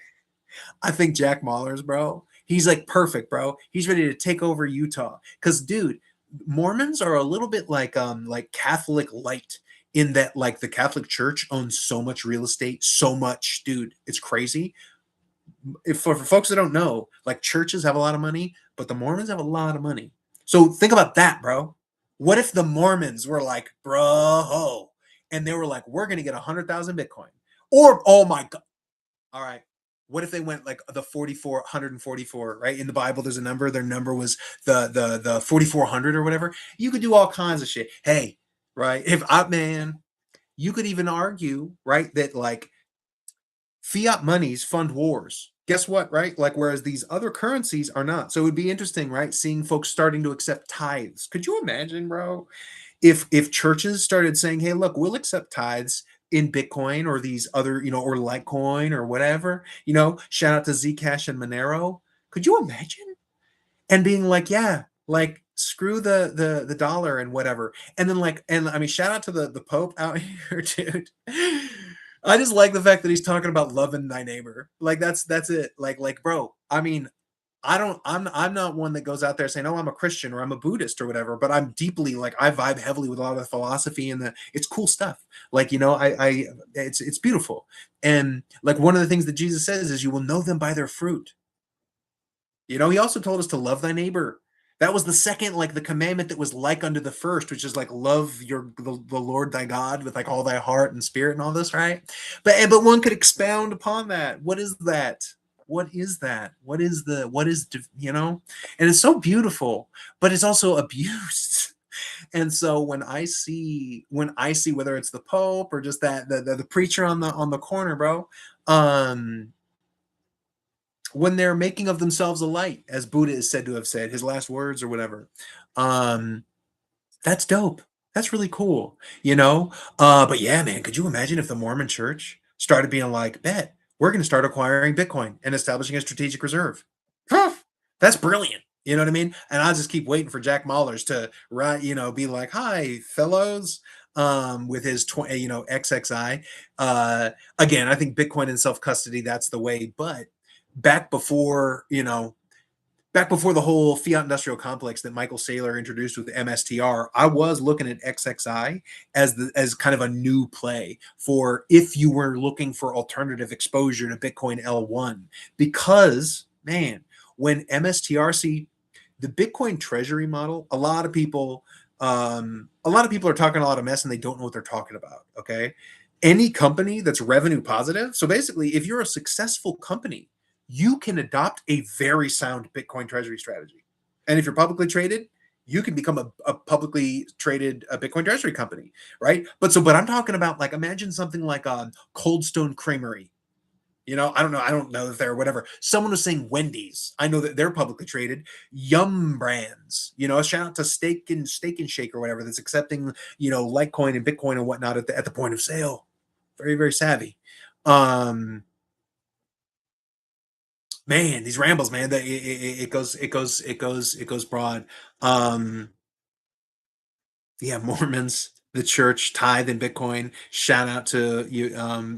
I think Jack Mahler's, bro. He's like perfect, bro. He's ready to take over Utah. Cause dude, Mormons are a little bit like Catholic light in that like the Catholic Church owns so much real estate, so much, dude. It's crazy. If for folks that don't know, like churches have a lot of money, but the Mormons have a lot of money. So think about that, bro. What if the Mormons were like, bro, and they were like, we're gonna get 100,000 Bitcoin, or oh my god, all right. What if they went like the 144, right? In the Bible, there's a number. Their number was the 4,400 or whatever. You could do all kinds of shit. Hey, right? You could even argue, right, that like fiat monies fund wars. Guess what, right? Like, whereas these other currencies are not. So it would be interesting, right? Seeing folks starting to accept tithes. Could you imagine, bro? If churches started saying, hey, look, we'll accept tithes in Bitcoin or these other, or Litecoin or whatever, shout out to Zcash and Monero. Could you imagine? And being like, yeah, like screw the dollar and whatever. And then and I mean, shout out to the Pope out here, dude. I just like the fact that he's talking about loving thy neighbor. Like that's it. Like, bro, I mean, I'm not one that goes out there saying, oh, I'm a Christian or I'm a Buddhist or whatever, but I'm deeply like I vibe heavily with a lot of the philosophy and it's cool stuff. Like, it's beautiful. And like one of the things that Jesus says is you will know them by their fruit. He also told us to love thy neighbor. That was the second, like the commandment that was like unto the first, which is like love the Lord thy God with like all thy heart and spirit and all this, right? But one could expound upon that. What is that? What is that? What is and it's so beautiful, but it's also abused. And so when I see whether it's the Pope or just that the preacher on the corner, bro, when they're making of themselves a light, as Buddha is said to have said, his last words or whatever, that's dope. That's really cool, But yeah, man, could you imagine if the Mormon Church started being like, bet we're going to start acquiring Bitcoin and establishing a strategic reserve? That's brilliant. You know what I mean? And I'll just keep waiting for Jack Mahler's to be like, hi, fellows, with his XXI. Again, I think Bitcoin and self-custody, that's the way. But back before the whole fiat industrial complex that Michael Saylor introduced with MSTR, I was looking at XXI as kind of a new play for if you were looking for alternative exposure to Bitcoin L1, because man, when MSTR the Bitcoin treasury model, a lot of people are talking a lot of mess and they don't know what they're talking about. Okay. Any company that's revenue positive. So basically, if you're a successful company, you can adopt a very sound Bitcoin treasury strategy. And if you're publicly traded, you can become a publicly traded Bitcoin treasury company, right? But I'm talking about like, imagine something like Cold Stone Creamery, I don't know. I don't know if they're whatever. Someone was saying Wendy's. I know that they're publicly traded. Yum Brands. A shout out to Steak and Shake or whatever that's accepting, Litecoin and Bitcoin and whatnot at the point of sale. Very, very savvy. Man, these rambles, man, it goes broad. Yeah, Mormons, the church, tithe and Bitcoin. Shout out to you,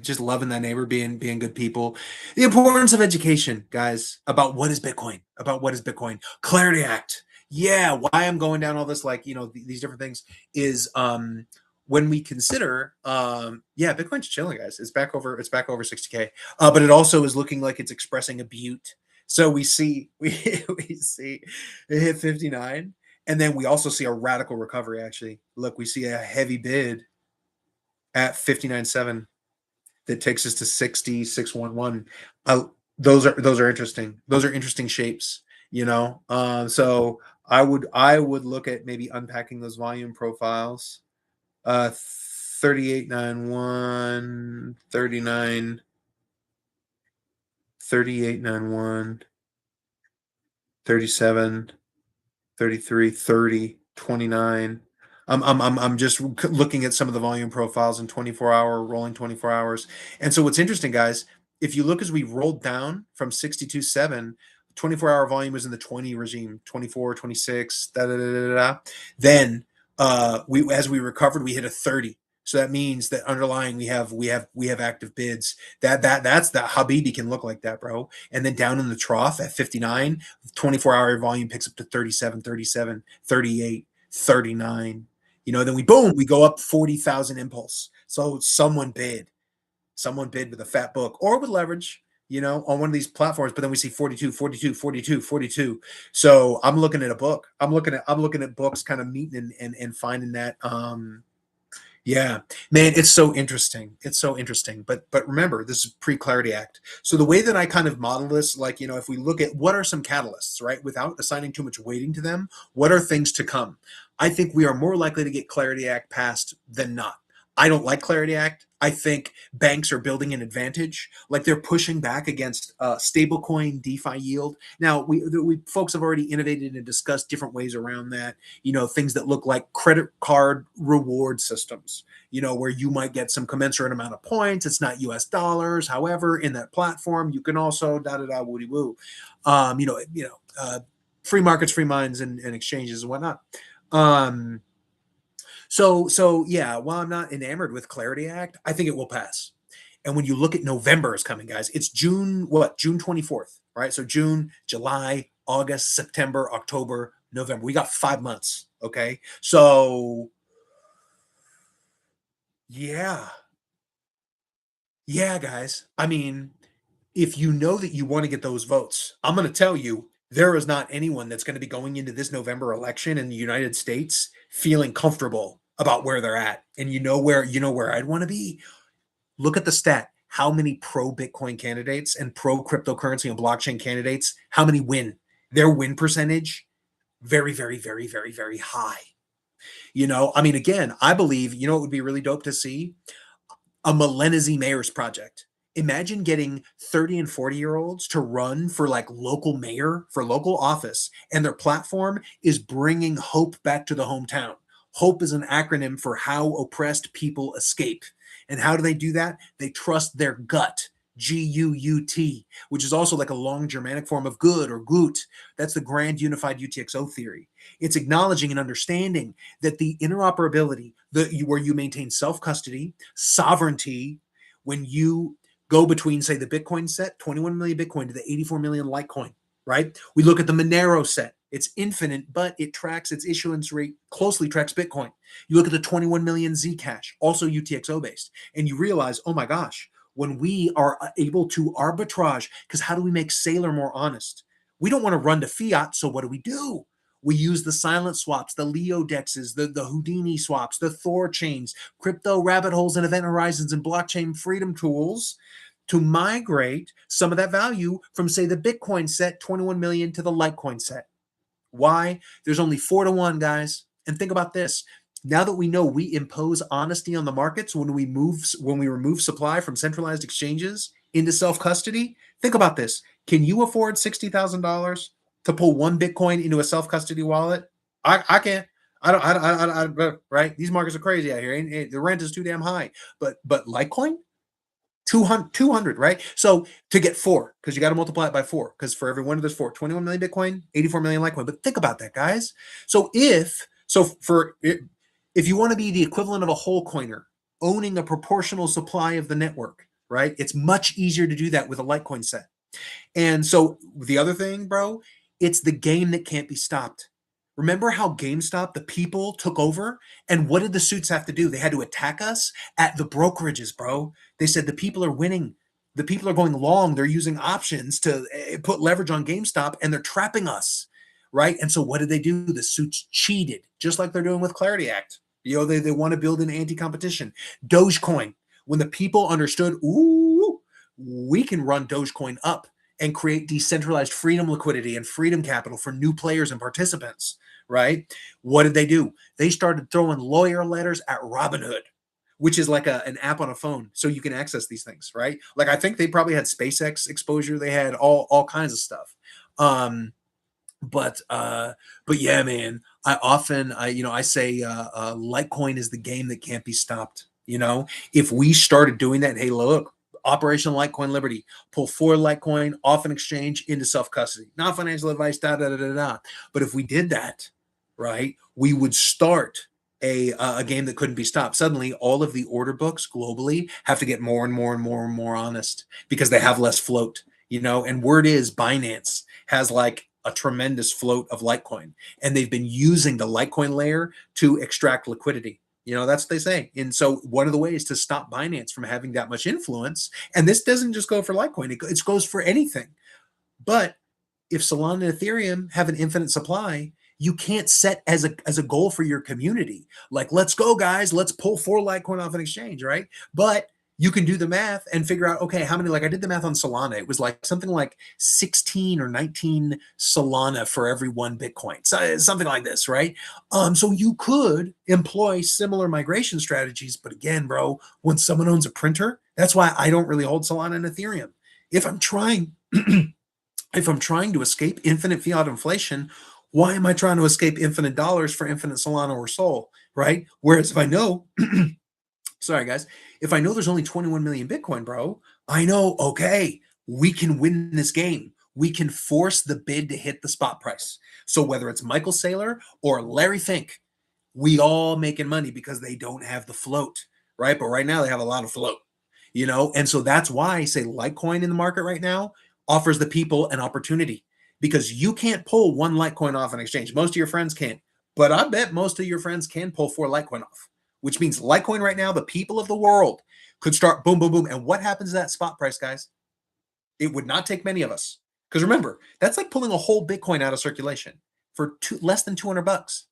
just loving that neighbor, being good people. The importance of education, guys, about what is Bitcoin, Clarity Act. Yeah, why I'm going down all this, like, these different things is when we consider, yeah, Bitcoin's chilling, guys. It's back over 60K. But it also is looking like it's expressing a butte. So we see we see it hit 59. And then we also see a radical recovery, actually. Look, we see a heavy bid at 59.7 that takes us to 66.11. Those are interesting. Those are interesting shapes, So I would look at maybe unpacking those volume profiles. 38.91, 39, 38.91, 37. 33, 30, 29. I'm just looking at some of the volume profiles in 24-hour, rolling 24 hours. And so what's interesting, guys, if you look as we rolled down from 62.7, 24-hour volume was in the 20 regime, 24, 26, da da da da da. Then as we recovered, we hit a 30. So that means that underlying we have active bids. That's that Habibi can look like that, bro. And then down in the trough at 59, 24-hour volume picks up to 37, 37, 38, 39. Then we go up 40,000 impulse. So someone bid with a fat book or with leverage, on one of these platforms, but then we see 42, 42, 42, 42. So I'm looking at a book. I'm looking at books kind of meeting and finding that yeah, man, it's so interesting. It's so interesting. But remember, this is pre-Clarity Act. So the way that I kind of model this, like, if we look at what are some catalysts, right, without assigning too much weighting to them, what are things to come? I think we are more likely to get Clarity Act passed than not. I don't like Clarity Act. I think banks are building an advantage, like they're pushing back against stablecoin DeFi yield. Now, we folks have already innovated and discussed different ways around that. Things that look like credit card reward systems. Where you might get some commensurate amount of points. It's not U.S. dollars. However, in that platform, you can also da da da woody woo. Free markets, free minds, and exchanges and whatnot. So yeah, while I'm not enamored with Clarity Act, I think it will pass. And when you look at November is coming, guys, it's June 24th, right? So June, July, August, September, October, November. We got 5 months. Okay. So yeah. Yeah, guys. I mean, if you know that you want to get those votes, I'm going to tell you there is not anyone that's going to be going into this November election in the United States feeling comfortable about where they're at. And where I'd want to be. Look at the stat. How many pro Bitcoin candidates and pro cryptocurrency and blockchain candidates, how many win? Their win percentage, very, very, very, very, very high. Again, I believe, it would be really dope to see a Melanesi mayor's project. Imagine getting 30 and 40-year-olds to run for like local mayor, for local office, and their platform is bringing hope back to the hometown. HOPE is an acronym for How Oppressed People Escape. And how do they do that? They trust their gut, GUUT, which is also like a long Germanic form of good or gut. That's the grand unified UTXO theory. It's acknowledging and understanding that the interoperability, where you maintain self-custody, sovereignty, when you go between, say, the Bitcoin set, 21 million Bitcoin, to the 84 million Litecoin, right? We look at the Monero set. It's infinite, but its issuance rate closely tracks Bitcoin. You look at the 21 million Zcash, also UTXO based, and you realize, oh my gosh, when we are able to arbitrage, because how do we make Sailor more honest? We don't want to run to fiat, so what do? We use the silent swaps, the Leo dexes, the Houdini swaps, the Thor chains, crypto rabbit holes and event horizons, and blockchain freedom tools to migrate some of that value from, say, the Bitcoin set, 21 million, to the Litecoin set. Why? There's only 4-1, guys. And think about this. Now that we know we impose honesty on the markets when we remove supply from centralized exchanges, into self-custody. Think about this. Can you afford $60,000 to pull one Bitcoin into a self-custody wallet? I can't. Right? These markets are crazy out here. The rent is too damn high. But Litecoin, 200, right? So to get four, because you got to multiply it by four, because for every one of those four, 21 million Bitcoin, 84 million Litecoin. But think about that, guys. So if you want to be the equivalent of a whole coiner, owning a proportional supply of the network, right? It's much easier to do that with a Litecoin set. And so the other thing, bro, it's the game that can't be stopped. Remember how GameStop, the people took over? And what did the suits have to do? They had to attack us at the brokerages, bro. They said the people are winning. The people are going long. They're using options to put leverage on GameStop, and they're trapping us, right? And so what did they do? The suits cheated, just like they're doing with Clarity Act. They want to build an anti-competition. Dogecoin, when the people understood, ooh, we can run Dogecoin up and create decentralized freedom liquidity and freedom capital for new players and participants, right? What did they do? They started throwing lawyer letters at Robinhood, which is like an app on a phone, so you can access these things, right? Like I think they probably had SpaceX exposure. They had all kinds of stuff. But yeah, man, I say Litecoin is the game that can't be stopped. If we started doing that, hey, look, Operation Litecoin Liberty, pull 4 Litecoin off an exchange into self-custody. Not financial advice, da. But if we did that, right, we would start a game that couldn't be stopped. Suddenly, all of the order books globally have to get more and more and more and more honest because they have less float, and word is Binance has like a tremendous float of Litecoin, and they've been using the Litecoin layer to extract liquidity. That's what they say. And so one of the ways to stop Binance from having that much influence, and this doesn't just go for Litecoin, it goes for anything. But if Solana and Ethereum have an infinite supply, you can't set as a goal for your community, like, let's go, guys, let's pull 4 Litecoin off an exchange, right? But you can do the math and figure out, okay, how many, like I did the math on Solana. It was like something like 16 or 19 Solana for every 1 Bitcoin. So something like this, right? So you could employ similar migration strategies. But again, bro, when someone owns a printer, that's why I don't really hold Solana and Ethereum. If I'm trying to escape infinite fiat inflation, why am I trying to escape infinite dollars for infinite Solana or Sol, right? Whereas if I know, sorry guys, if I know there's only 21 million Bitcoin, bro, I know, okay, we can win this game. We can force the bid to hit the spot price. So whether it's Michael Saylor or Larry Fink, we all making money because they don't have the float, right? But right now they have a lot of float, and so that's why I say Litecoin in the market right now offers the people an opportunity, because you can't pull 1 Litecoin off an exchange. Most of your friends can't, but I bet most of your friends can pull 4 Litecoin off, which means Litecoin right now, the people of the world could start boom, boom, boom. And what happens to that spot price, guys? It would not take many of us. Because remember, that's like pulling a whole Bitcoin out of circulation for less than $200.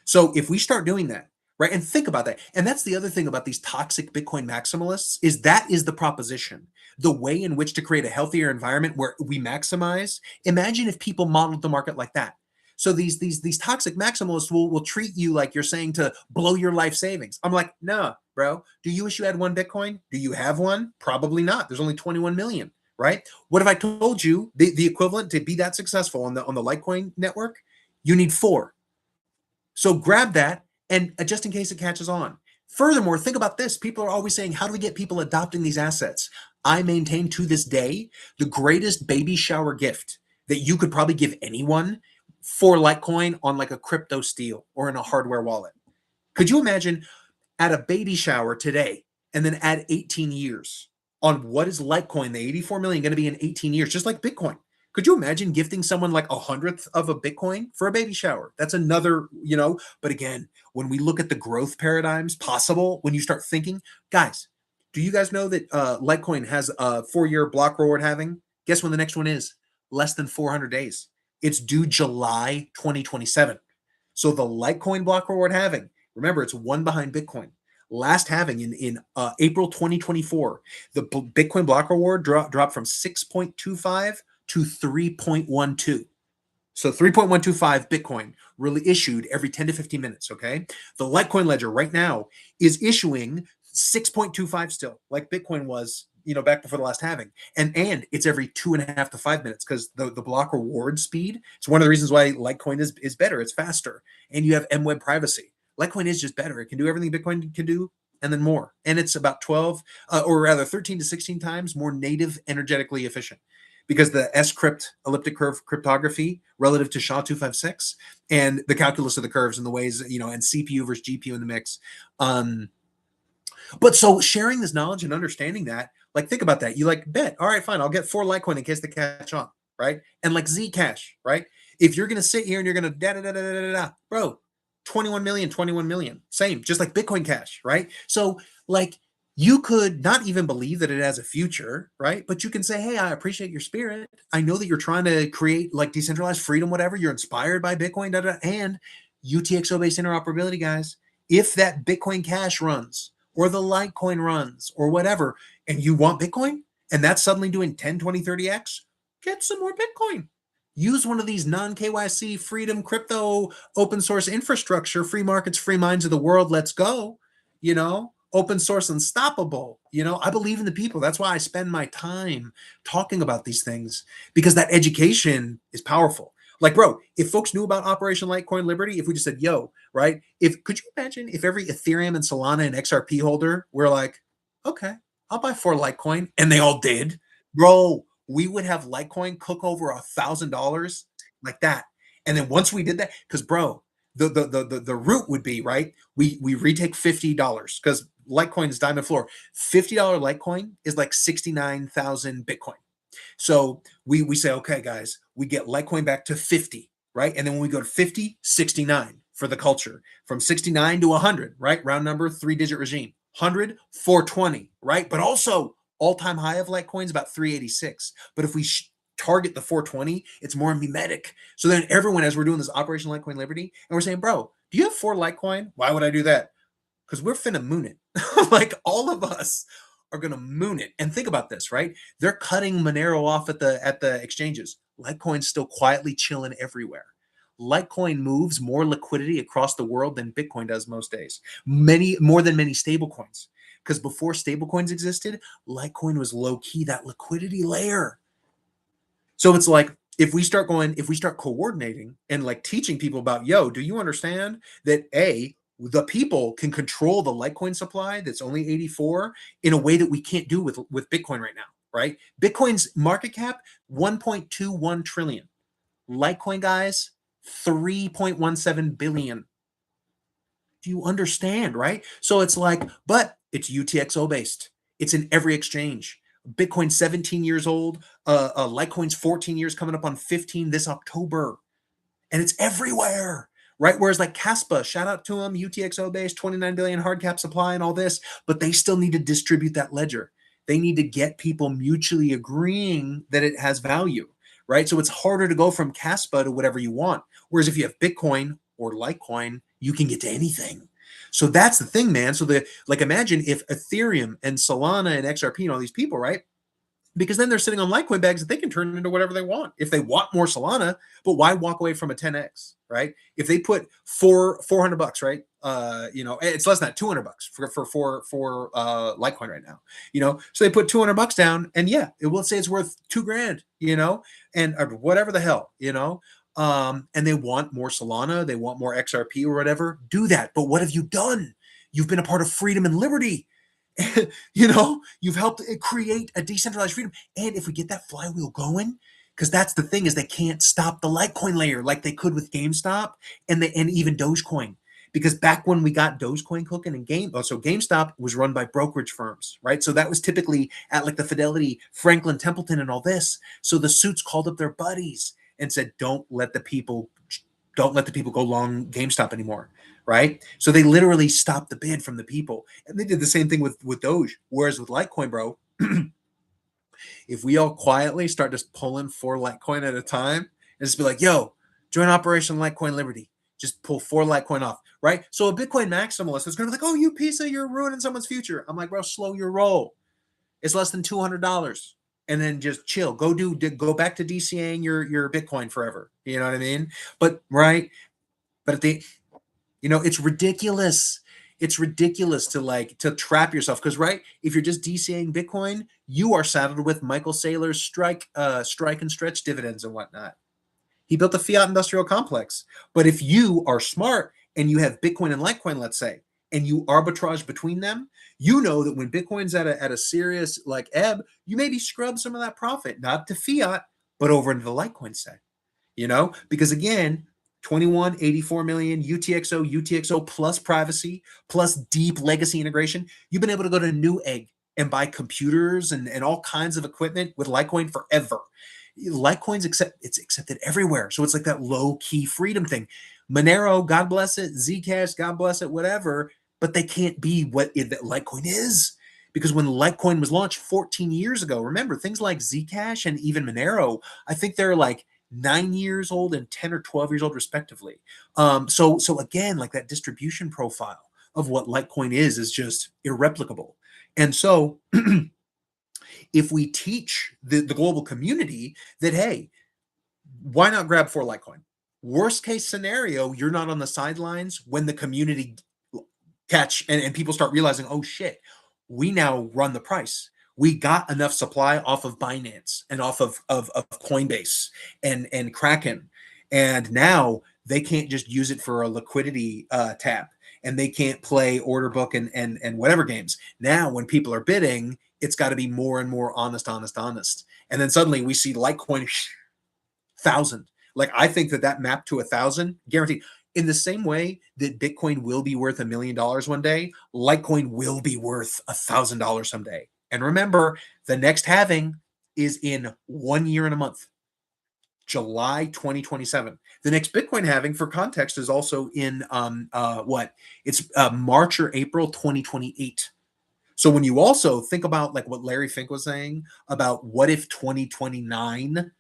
So if we start doing that, right, and think about that, and that's the other thing about these toxic Bitcoin maximalists, is that is the proposition. The way in which to create a healthier environment where we maximize. Imagine if people modeled the market like that. So these toxic maximalists will treat you like you're saying to blow your life savings. I'm like, nah, bro. Do you wish you had 1 Bitcoin? Do you have one? Probably not. There's only 21 million, right? What if I told you the equivalent to be that successful on the Litecoin network? You need 4. So grab that, and just in case it catches on. Furthermore, think about this. People are always saying, how do we get people adopting these assets? I maintain to this day, the greatest baby shower gift that you could probably give anyone, 4 Litecoin on like a crypto steal or in a hardware wallet. Could you imagine at a baby shower today and then add 18 years on what is Litecoin, the 84 million, going to be in 18 years, just like Bitcoin? Could you imagine gifting someone like 100th of a Bitcoin for a baby shower? That's another, but again, when we look at the growth paradigms possible, when you start thinking, guys, do you guys know that Litecoin has a 4-year block reward halving? Guess when the next one is? Less than 400 days. It's due July 2027. So the Litecoin block reward halving, remember, it's 1 behind Bitcoin. Last halving in April 2024, the Bitcoin block reward dropped from 6.25 to 3.12. So 3.125 Bitcoin really issued every 10 to 15 minutes, okay? The Litecoin ledger right now is issuing 6.25 still, like Bitcoin was back before the last halving. And it's every 2.5 to 5 minutes, because the block reward speed, it's one of the reasons why Litecoin is better. It's faster. And you have MWeb privacy. Litecoin is just better. It can do everything Bitcoin can do and then more. And it's about 12, or rather 13 to 16 times more native energetically efficient, because the S-crypt elliptic curve cryptography relative to SHA-256 and the calculus of the curves and the ways, and CPU versus GPU in the mix. But so sharing this knowledge and understanding that, like, think about that. You bet, all right, fine, I'll get 4 Litecoin in case they catch on, right? And like Zcash, right? If you're going to sit here and you're going to bro, 21 million, same, just like Bitcoin Cash, right? So like, you could not even believe that it has a future, right? But you can say, hey, I appreciate your spirit. I know that you're trying to create like decentralized freedom, whatever. You're inspired by Bitcoin, and UTXO-based interoperability, guys. If that Bitcoin Cash runs, or the Litecoin runs, or whatever, and you want Bitcoin, and that's suddenly doing 10, 20, 30x, get some more Bitcoin. Use one of these non-KYC freedom crypto open source infrastructure, free markets, free minds of the world. Let's go. Open source unstoppable. I believe in the people. That's why I spend my time talking about these things, because that education is powerful. Like, bro, if folks knew about Operation Litecoin Liberty, if we just said, yo, right? Could you imagine if every Ethereum and Solana and XRP holder were like, okay, I'll buy 4 Litecoin, and they all did, bro, we would have Litecoin cook over $1,000 like that. And then once we did that, because bro, the route would be, right, we retake $50, because Litecoin is diamond floor. $50 Litecoin is like 69,000 Bitcoin. So we say, okay, guys, we get Litecoin back to 50, right? And then when we go to 50, 69 for the culture. From 69 to 100, right? Round number, 3-digit regime. 100, 420, right? But also all-time high of Litecoin is about 386. But if we target the 420, it's more mimetic. So then everyone, as we're doing this Operation Litecoin Liberty, and we're saying, bro, do you have 4 Litecoin? Why would I do that? Because we're finna moon it. Like, all of us are gonna moon it. And think about this, right? They're cutting Monero off at the exchanges. Litecoin's still quietly chilling everywhere. Litecoin moves more liquidity across the world than Bitcoin does most days. More than many stable coins. Because before stable coins existed, Litecoin was low key, that liquidity layer. So it's like, if we start coordinating and like teaching people about, yo, do you understand that the people can control the Litecoin supply that's only 84 in a way that we can't do with Bitcoin right now, right? Bitcoin's market cap, 1.21 trillion. Litecoin, guys, 3.17 billion. Do you understand, right? So it's like, but it's UTXO based. It's in every exchange. Bitcoin's 17 years old. Litecoin's 14 years, coming up on 15 this October. And it's everywhere, right? Whereas like Caspa, shout out to them, UTXO based, 29 billion hard cap supply and all this, but they still need to distribute that ledger. They need to get people mutually agreeing that it has value, right? So it's harder to go from Caspa to whatever you want. Whereas if you have Bitcoin or Litecoin, you can get to anything. So that's the thing, man. So imagine if Ethereum and Solana and XRP and all these people, right? Because then they're sitting on Litecoin bags that they can turn into whatever they want. If they want more Solana, but why walk away from a 10x, right? If they put $400, right? It's less than that, $200 for Litecoin right now. So they put $200 down, and yeah, it will say it's worth $2,000, and or whatever the hell, and they want more Solana, they want more XRP or whatever. Do that. But what have you done? You've been a part of freedom and liberty. You've helped create a decentralized freedom. And if we get that flywheel going, because that's the thing, is they can't stop the Litecoin layer like they could with GameStop and even Dogecoin. Because back when we got Dogecoin cooking and GameStop was run by brokerage firms, right? So that was typically at like the Fidelity, Franklin Templeton and all this. So the suits called up their buddies and said, don't let the people go long GameStop anymore. Right? So they literally stopped the bid from the people. And they did the same thing with Doge. Whereas with Litecoin, bro, if we all quietly start just pulling 4 Litecoin at a time and just be like, yo, join Operation Litecoin Liberty. Just pull 4 Litecoin off, right? So a Bitcoin maximalist is going to be like, oh, you piece of, you're ruining someone's future. I'm like, bro, slow your roll. It's less than $200. And then just chill. Go back to DCAing your Bitcoin forever. You know what I mean? But, right? But it's ridiculous. It's ridiculous to trap yourself because, right, if you're just DCAing Bitcoin, you are saddled with Michael Saylor's strike and stretch dividends and whatnot. He built the fiat industrial complex. But if you are smart and you have Bitcoin and Litecoin, let's say, and you arbitrage between them, you know that when Bitcoin's at a serious like ebb, you maybe scrub some of that profit, not to fiat, but over into the Litecoin set. Because again, 21, 84 million, UTXO plus privacy, plus deep legacy integration. You've been able to go to Newegg and buy computers and all kinds of equipment with Litecoin forever. Litecoin's accepted everywhere. So it's like that low-key freedom thing. Monero, God bless it, Zcash, God bless it, whatever, but they can't be what Litecoin is. Because when Litecoin was launched 14 years ago, remember, things like Zcash and even Monero, I think they're like 9 years old and 10 or 12 years old, respectively. So again, like that distribution profile of what Litecoin is just irreplicable. And so if we teach the global community that, hey, why not grab for Litecoin? Worst case scenario, you're not on the sidelines when the community catch and people start realizing, oh shit, we now run the price. We got enough supply off of Binance and off of Coinbase and Kraken. And now they can't just use it for a liquidity tap, and they can't play order book and whatever games. Now, when people are bidding, it's got to be more and more honest. And then suddenly we see Litecoin 1,000. Like, I think that map to 1,000, guaranteed. In the same way that Bitcoin will be worth $1 million one day, Litecoin will be worth $1,000 someday. And remember, the next halving is in 1 year and a month, July 2027. The next Bitcoin halving, for context, is also in It's March or April 2028. So when you also think about like what Larry Fink was saying about what if 2029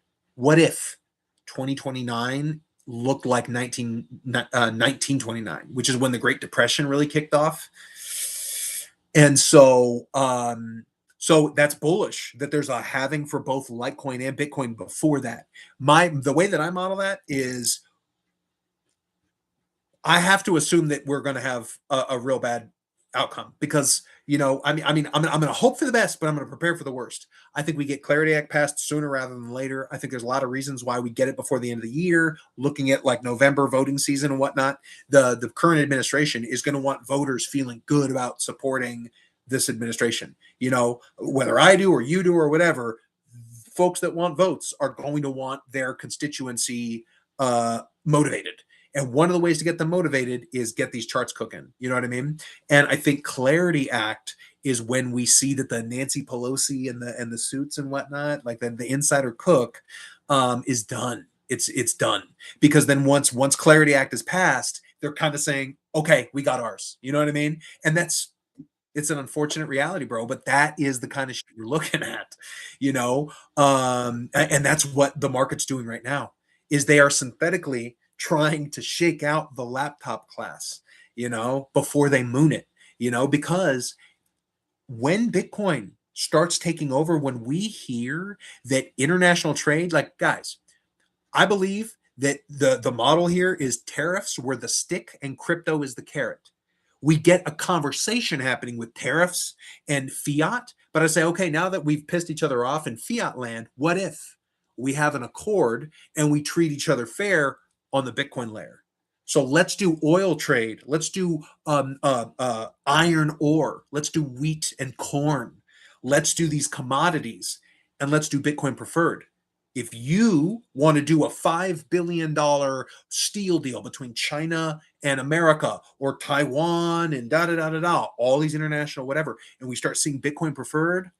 looked like 1929, which is when the Great Depression really kicked off. And so that's bullish that there's a halving for both Litecoin and Bitcoin before that. The way that I model that is I have to assume that we're going to have a real bad outcome because, I'm going to hope for the best, but I'm going to prepare for the worst. I think we get Clarity Act passed sooner rather than later. I think there's a lot of reasons why we get it before the end of the year, looking at like November voting season and whatnot. The current administration is going to want voters feeling good about supporting this administration. Whether I do or you do or whatever, folks that want votes are going to want their constituency motivated. And one of the ways to get them motivated is get these charts cooking. You know what I mean? And I think Clarity Act is when we see that the Nancy Pelosi and the suits and whatnot, like the insider cook, is done. It's done. Because then once Clarity Act is passed, they're kind of saying, okay, we got ours. You know what I mean? And it's an unfortunate reality, bro, but that is the kind of shit you're looking at, and that's what the market's doing right now is they are synthetically trying to shake out the laptop class, before they moon it, because when Bitcoin starts taking over, when we hear that international trade, like, guys, I believe that the model here is tariffs where the stick and crypto is the carrot. We get a conversation happening with tariffs and fiat, but I say, okay, now that we've pissed each other off in fiat land, what if we have an accord and we treat each other fair on the Bitcoin layer? So let's do oil trade. Let's do iron ore. Let's do wheat and corn. Let's do these commodities, and let's do Bitcoin preferred. If you want to do a $5 billion steel deal between China and America or Taiwan and all these international whatever, and we start seeing Bitcoin preferred,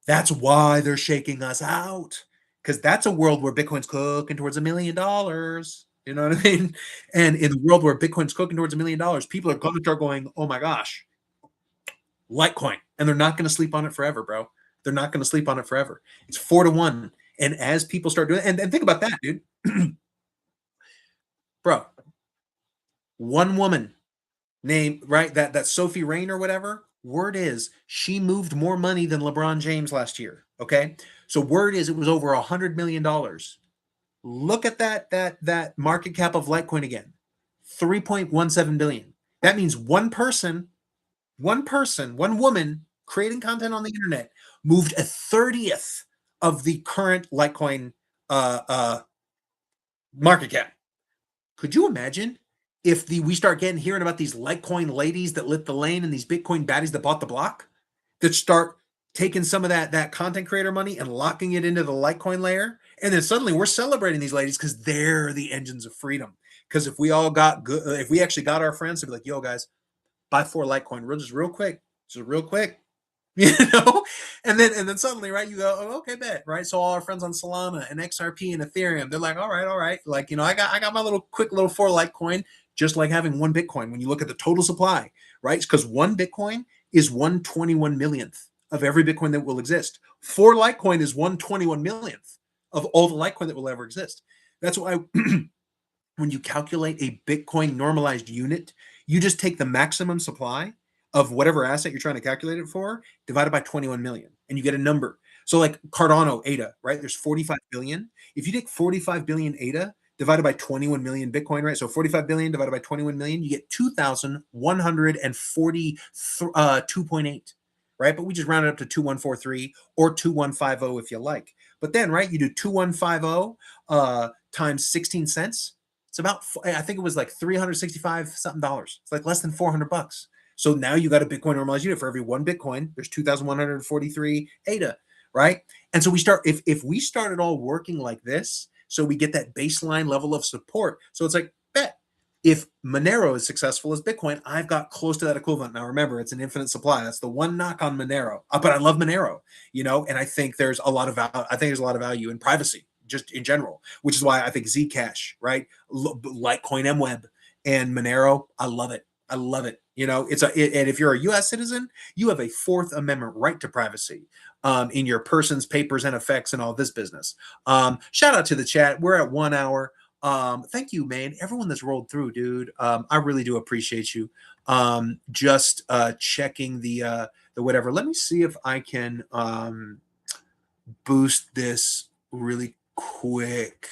that's why they're shaking us out. Because that's a world where Bitcoin's cooking towards $1 million. You know what I mean? And in the world where Bitcoin's cooking towards $1 million, people are going to start going, oh my gosh, Litecoin. And they're not going to sleep on it forever, bro. They're not going to sleep on it forever. It's 4-1. And as people start doing it, and think about that, dude. Bro, one woman named, right, that Sophie Rain or whatever, word is she moved more money than LeBron James last year. Okay. So word is it was over $100 million. Look at that market cap of Litecoin again. 3.17 billion. That means one woman creating content on the internet moved a 30th of the current Litecoin uh, uh, market cap. Could you imagine if we start hearing about these Litecoin ladies that lit the lane and these Bitcoin baddies that bought the block that start taking some of that content creator money and locking it into the Litecoin layer, and then suddenly we're celebrating these ladies because they're the engines of freedom. Because if we all got good, if we actually got our friends to be like, "Yo, guys, buy 4 Litecoin, just real quick," you know, and then suddenly, right, you go, oh, okay, bet, right. So all our friends on Solana and XRP and Ethereum, they're like, all right, like, I got my quick little 4 Litecoin, just like having 1 Bitcoin. When you look at the total supply, right, because 1 Bitcoin is 1/21 millionth of every Bitcoin that will exist. 4 Litecoin is 1/21 millionth of all the Litecoin that will ever exist. That's why when you calculate a Bitcoin normalized unit, you just take the maximum supply of whatever asset you're trying to calculate it for, divided by 21 million, and you get a number. So like Cardano ADA, right? There's 45 billion. If you take 45 billion ADA divided by 21 million Bitcoin, right? So 45 billion divided by 21 million, you get 2,142.8, right? But we just round it up to 2143 or 2150 if you like. But then, right, you do 2150 times 16 cents. It's about, I think it was like 365 something dollars. It's like less than $400. So now you got a Bitcoin normalized unit. For every 1 Bitcoin, there's 2,143 ADA, right? And so if we started all working like this, so we get that baseline level of support. So it's like, bet, if Monero is successful as Bitcoin, I've got close to that equivalent. Now remember, it's an infinite supply. That's the one knock on Monero. But I love Monero, and I think there's a lot of value in privacy, just in general, which is why I think Zcash, right, Litecoin MWeb, and Monero, I love it. I love it. And if you're a U.S. citizen, you have a Fourth Amendment right to privacy in your persons, papers, and effects, and all this business. Shout out to the chat. We're at 1 hour. Thank you, man. Everyone that's rolled through, dude. I really do appreciate you. Just checking the whatever. Let me see if I can boost this really quick.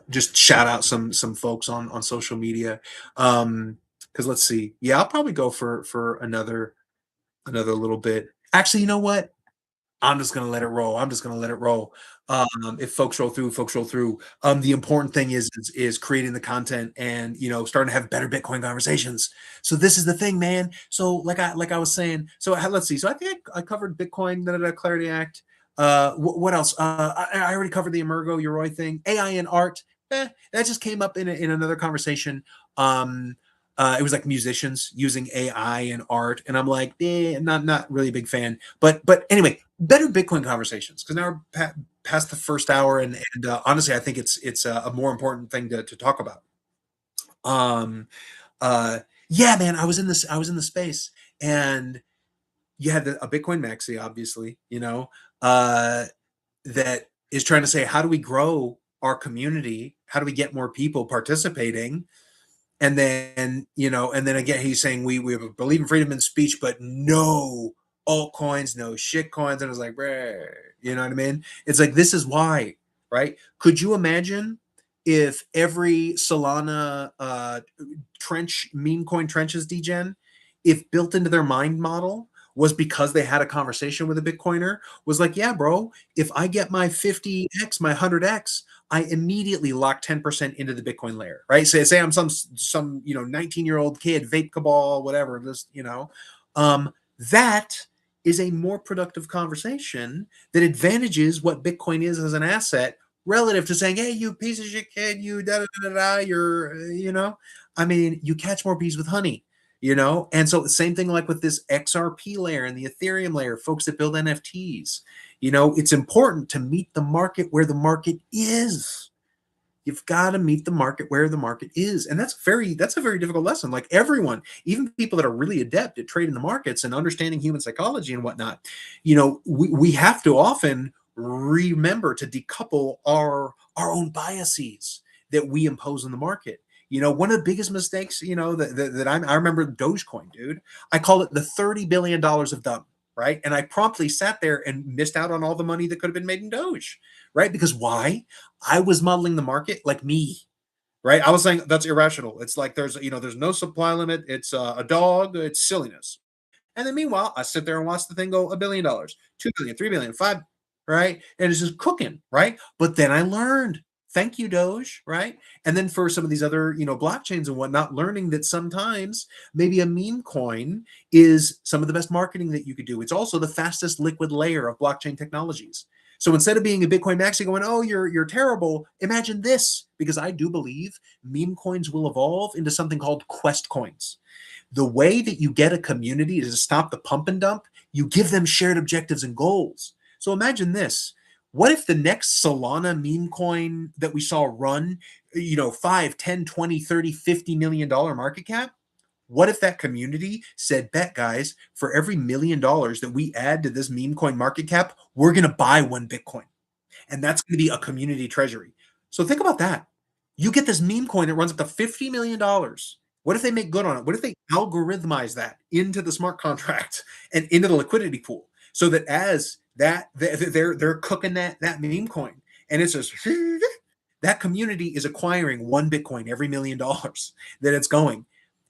Just shout out some folks on social media. Because let's see. Yeah, I'll probably go for another little bit. Actually, you know what? I'm just gonna let it roll. If folks roll through, folks roll through. The important thing is creating the content and starting to have better Bitcoin conversations. So this is the thing, man. So like I was saying. So let's see. So I think I covered Bitcoin, Clarity Act. What else? I already covered the Emurgo Yoroi thing. AI and art. That just came up in another conversation. It was like musicians using AI and art, and I'm like, not really a big fan. But anyway, better Bitcoin conversations, because now we're past the first hour, and honestly, I think it's a more important thing to talk about. Yeah, man, I was in the space, and you had a Bitcoin maxi, obviously, that is trying to say, how do we grow our community? How do we get more people participating? And then, again, he's saying we believe in freedom of speech, but no altcoins, no shit coins. And I was like, bruh, you know what I mean? It's like, this is why, right? Could you imagine if every Solana meme coin trenches degen, if built into their mind model was because they had a conversation with a Bitcoiner, was like, yeah, bro, if I get my 50x, my 100x, I immediately lock 10% into the Bitcoin layer, right? Say I'm some 19-year-old kid, vape cabal, whatever, that is a more productive conversation that advantages what Bitcoin is as an asset relative to saying, hey, you piece of shit kid, you you're, I mean, you catch more bees with honey. And so the same thing like with this XRP layer and the Ethereum layer, folks that build NFTs, it's important to meet the market where the market is. You've got to meet the market where the market is. And that's a very difficult lesson. Like everyone, even people that are really adept at trading the markets and understanding human psychology and whatnot, we have to often remember to decouple our own biases that we impose on the market. One of the biggest mistakes, that I remember Dogecoin, dude. I call it the $30 billion of dumb, right? And I promptly sat there and missed out on all the money that could have been made in Doge, right? Because why? I was modeling the market like me, right? I was saying that's irrational. It's like there's no supply limit. It's a dog. It's silliness. And then meanwhile, I sit there and watch the thing go $1 billion, 2 billion, 3 billion, 5, right? And it's just cooking, right? But then I learned, thank you, Doge, right? And then for some of these other, blockchains and whatnot, learning that sometimes maybe a meme coin is some of the best marketing that you could do. It's also the fastest liquid layer of blockchain technologies. So instead of being a Bitcoin maxi going, oh, you're terrible, imagine this, because I do believe meme coins will evolve into something called quest coins. The way that you get a community to stop the pump and dump, you give them shared objectives and goals. So imagine this. What if the next Solana meme coin that we saw run, 5, 10, 20, 30, $50 million market cap? What if that community said, bet guys, for every $1 million that we add to this meme coin market cap, we're going to buy one Bitcoin. And that's going to be a community treasury. So think about that. You get this meme coin that runs up to $50 million. What if they make good on it? What if they algorithmize that into the smart contract and into the liquidity pool so that as that they're cooking that meme coin and it's just that community is acquiring one Bitcoin every $1 million that it's going.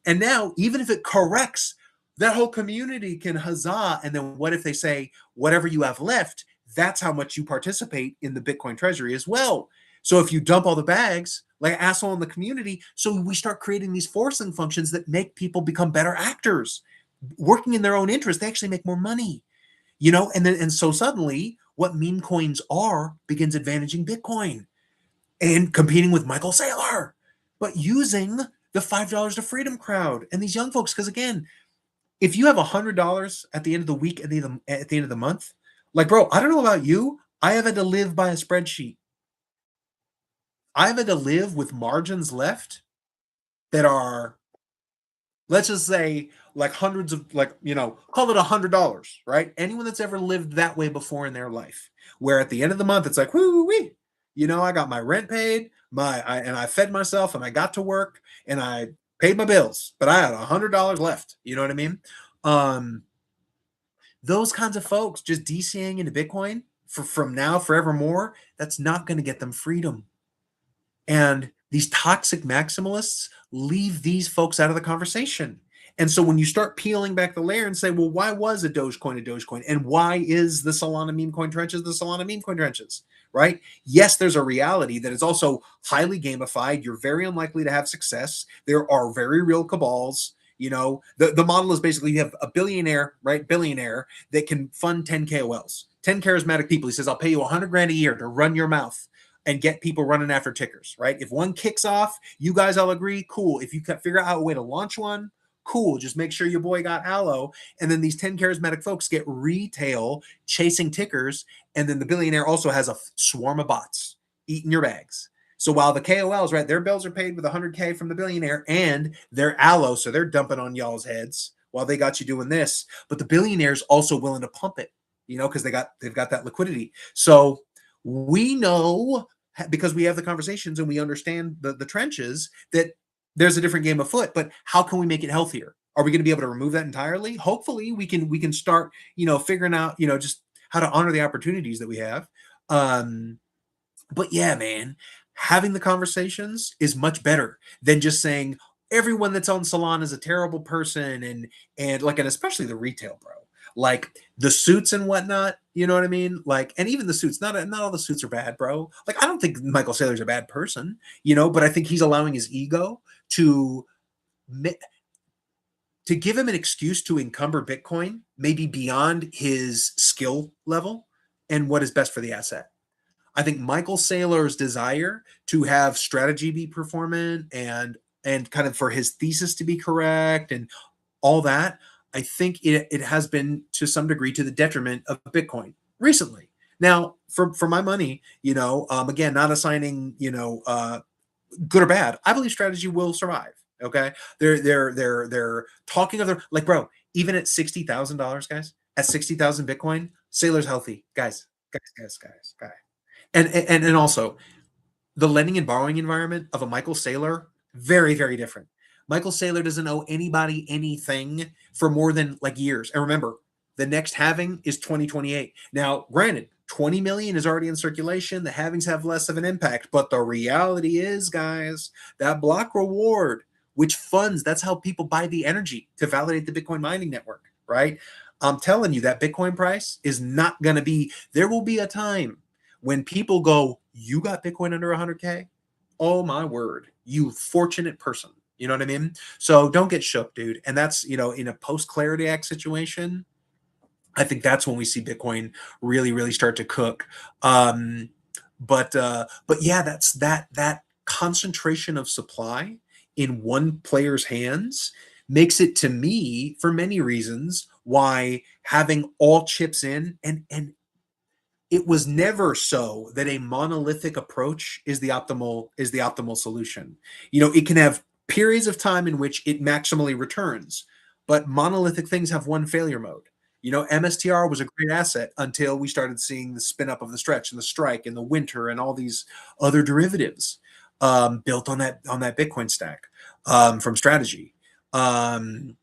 And now, even if it corrects, that whole community can huzzah. And then what if they say, whatever you have left, that's how much you participate in the Bitcoin treasury as well. So if you dump all the bags, like an asshole in the community, so we start creating these forcing functions that make people become better actors, working in their own interest. They actually make more money, and so suddenly what meme coins are begins advantaging Bitcoin and competing with Michael Saylor, but using the $5 to freedom crowd and these young folks. Because again, if you have $100 at the end of the week, at the end of the month, like, bro, I don't know about you, I have had to live by a spreadsheet. I've had to live with margins left that are, let's just say, like hundreds of, call it $100, right? Anyone that's ever lived that way before in their life, where at the end of the month, it's like, woo-wee, I got my rent paid, and I fed myself, and I got to work, and I paid my bills, but I had $100 left. You know what I mean? Those kinds of folks just DCing into Bitcoin from now forevermore, that's not going to get them freedom. And these toxic maximalists leave these folks out of the conversation. And so when you start peeling back the layer and say, well, why was a Dogecoin? And why is the Solana meme coin trenches the Solana meme coin trenches, right? Yes, there's a reality that is also highly gamified. You're very unlikely to have success. There are very real cabals. The model is basically you have a billionaire that can fund 10 KOLs, 10 charismatic people. He says, I'll pay you $100,000 a year to run your mouth and get people running after tickers, right? If one kicks off, you guys all agree, cool. If you can figure out a way to launch one, cool. Just make sure your boy got aloe. And then these 10 charismatic folks get retail chasing tickers. And then the billionaire also has a swarm of bots eating your bags. So while the KOLs, right, their bills are paid with $100K from the billionaire and they're aloe, so they're dumping on y'all's heads while they got you doing this. But the billionaire's also willing to pump it, because they've got that liquidity. So we know, because we have the conversations and we understand the trenches, that there's a different game afoot. But how can we make it healthier? Are we going to be able to remove that entirely? Hopefully we can start, figuring out, just how to honor the opportunities that we have. But yeah, man, having the conversations is much better than just saying everyone that's on Solana is a terrible person and especially the retail, bro. Like the suits and whatnot, you know what I mean? Like, and even the suits, not all the suits are bad, bro. Like, I don't think Michael Saylor's a bad person, but I think he's allowing his ego to give him an excuse to encumber Bitcoin, maybe beyond his skill level and what is best for the asset. I think Michael Saylor's desire to have strategy be performant and kind of for his thesis to be correct and all that, I think it has been to some degree to the detriment of Bitcoin recently. Now, for my money, again, not assigning, good or bad, I believe strategy will survive. Okay, they're talking of their, like, bro, even at $60,000, guys, at 60,000 Bitcoin, Saylor's healthy, guys. And also the lending and borrowing environment of a Michael Saylor, very, very different. Michael Saylor doesn't owe anybody anything for more than like years. And remember, The next halving is 2028. Now, granted, 20 million is already in circulation. The halvings have less of an impact. But the reality is, guys, that block reward, which funds, that's how people buy the energy to validate the Bitcoin mining network, right? I'm telling you, that Bitcoin price is not going to be, there will be a time when people go, you got Bitcoin under 100K? Oh my word, you fortunate person. You know what I mean? So don't get shook, dude. And that's, in a post Clarity Act situation, I think that's when we see Bitcoin really, really start to cook. But yeah, that's that concentration of supply in one player's hands makes it, to me, for many reasons, why having all chips in, and it was never so that a monolithic approach is the optimal solution. It can have periods of time in which it maximally returns, but monolithic things have one failure mode. MSTR was a great asset until we started seeing the spin up of the stretch and the strike and the winter and all these other derivatives built on that Bitcoin stack from Strategy. And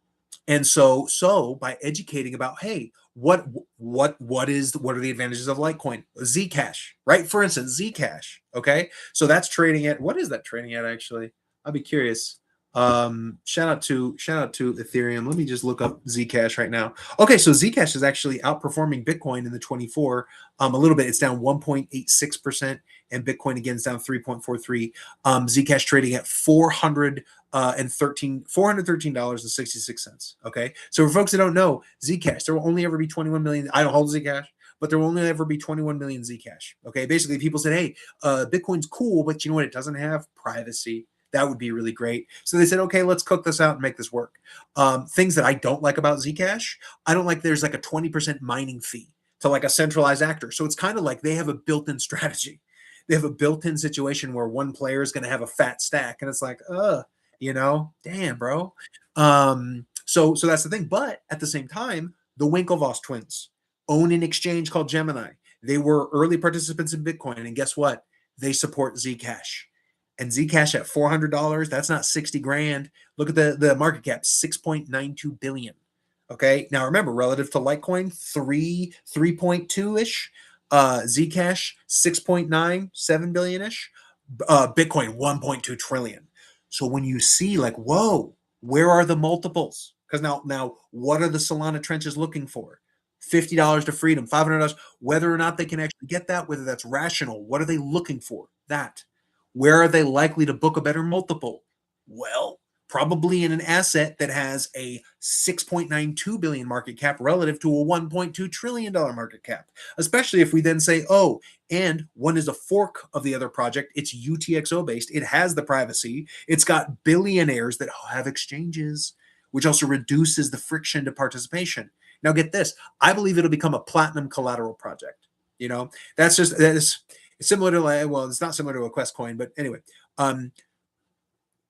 so by educating about, hey, what are the advantages of Litecoin? Zcash, right? For instance, Zcash. Okay, so that's trading at, what is that trading at actually? I'll be curious. Shout out to Ethereum. Let me just look up Zcash right now. Okay, so Zcash is actually outperforming Bitcoin in the 24 a little bit. It's down 1.86%, and Bitcoin again is down 3.43. Zcash trading at $413.66. Okay, so for folks that don't know, Zcash, there will only ever be 21 million. I don't hold Zcash, but there will only ever be 21 million Zcash. Okay, basically people said, hey, Bitcoin's cool, but you know what? It doesn't have privacy. That would be really great. So they said, okay, let's cook this out and make this work. Things that I don't like about Zcash, I don't like there's like a 20% mining fee to like a centralized actor. So it's kind of like they have a built-in strategy. They have a built-in situation where one player is going to have a fat stack. And it's like, damn, bro. So that's the thing. But at the same time, the Winklevoss twins own an exchange called Gemini. They were early participants in Bitcoin. And guess what? They support Zcash. And Zcash at $400, that's not 60 grand. Look at the market cap, 6.92 billion. Okay. Now remember, relative to Litecoin, 3.2-ish. Zcash, 6.97 billion-ish. Bitcoin, 1.2 trillion. So when you see like, whoa, where are the multiples? Because now, what are the Solana trenches looking for? $50 to freedom, $500, whether or not they can actually get that, whether that's rational. What are they looking for? That. Where are they likely to book a better multiple? Well, probably in an asset that has a 6.92 billion market cap relative to a 1.2 trillion dollar market cap. Especially if we then say, oh, and one is a fork of the other project. It's UTXO based. It has the privacy. It's got billionaires that have exchanges, which also reduces the friction to participation. Now get this. I believe it'll become a platinum collateral project. That's similar to, like, well, it's not similar to a Quest coin, but anyway,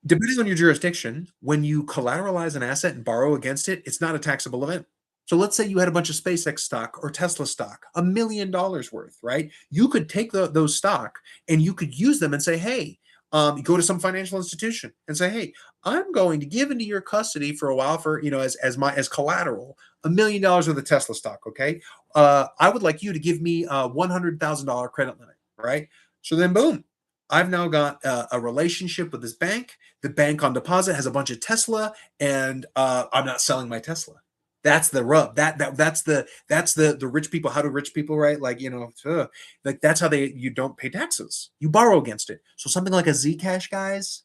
depending on your jurisdiction, when you collateralize an asset and borrow against it, it's not a taxable event. So let's say you had a bunch of SpaceX stock or Tesla stock, $1 million worth, right? You could take those stock and you could use them and say, hey, you go to some financial institution and say, hey, I'm going to give into your custody for a while for, as collateral, $1 million worth of Tesla stock. Okay. I would like you to give me a $100,000 credit limit. Right. So then boom, I've now got a relationship with this bank. The bank on deposit has a bunch of Tesla, and I'm not selling my Tesla. That's the rub. That's the rich people. How do rich people, right? Like, like that's how you don't pay taxes. You borrow against it. So something like a Zcash, guys,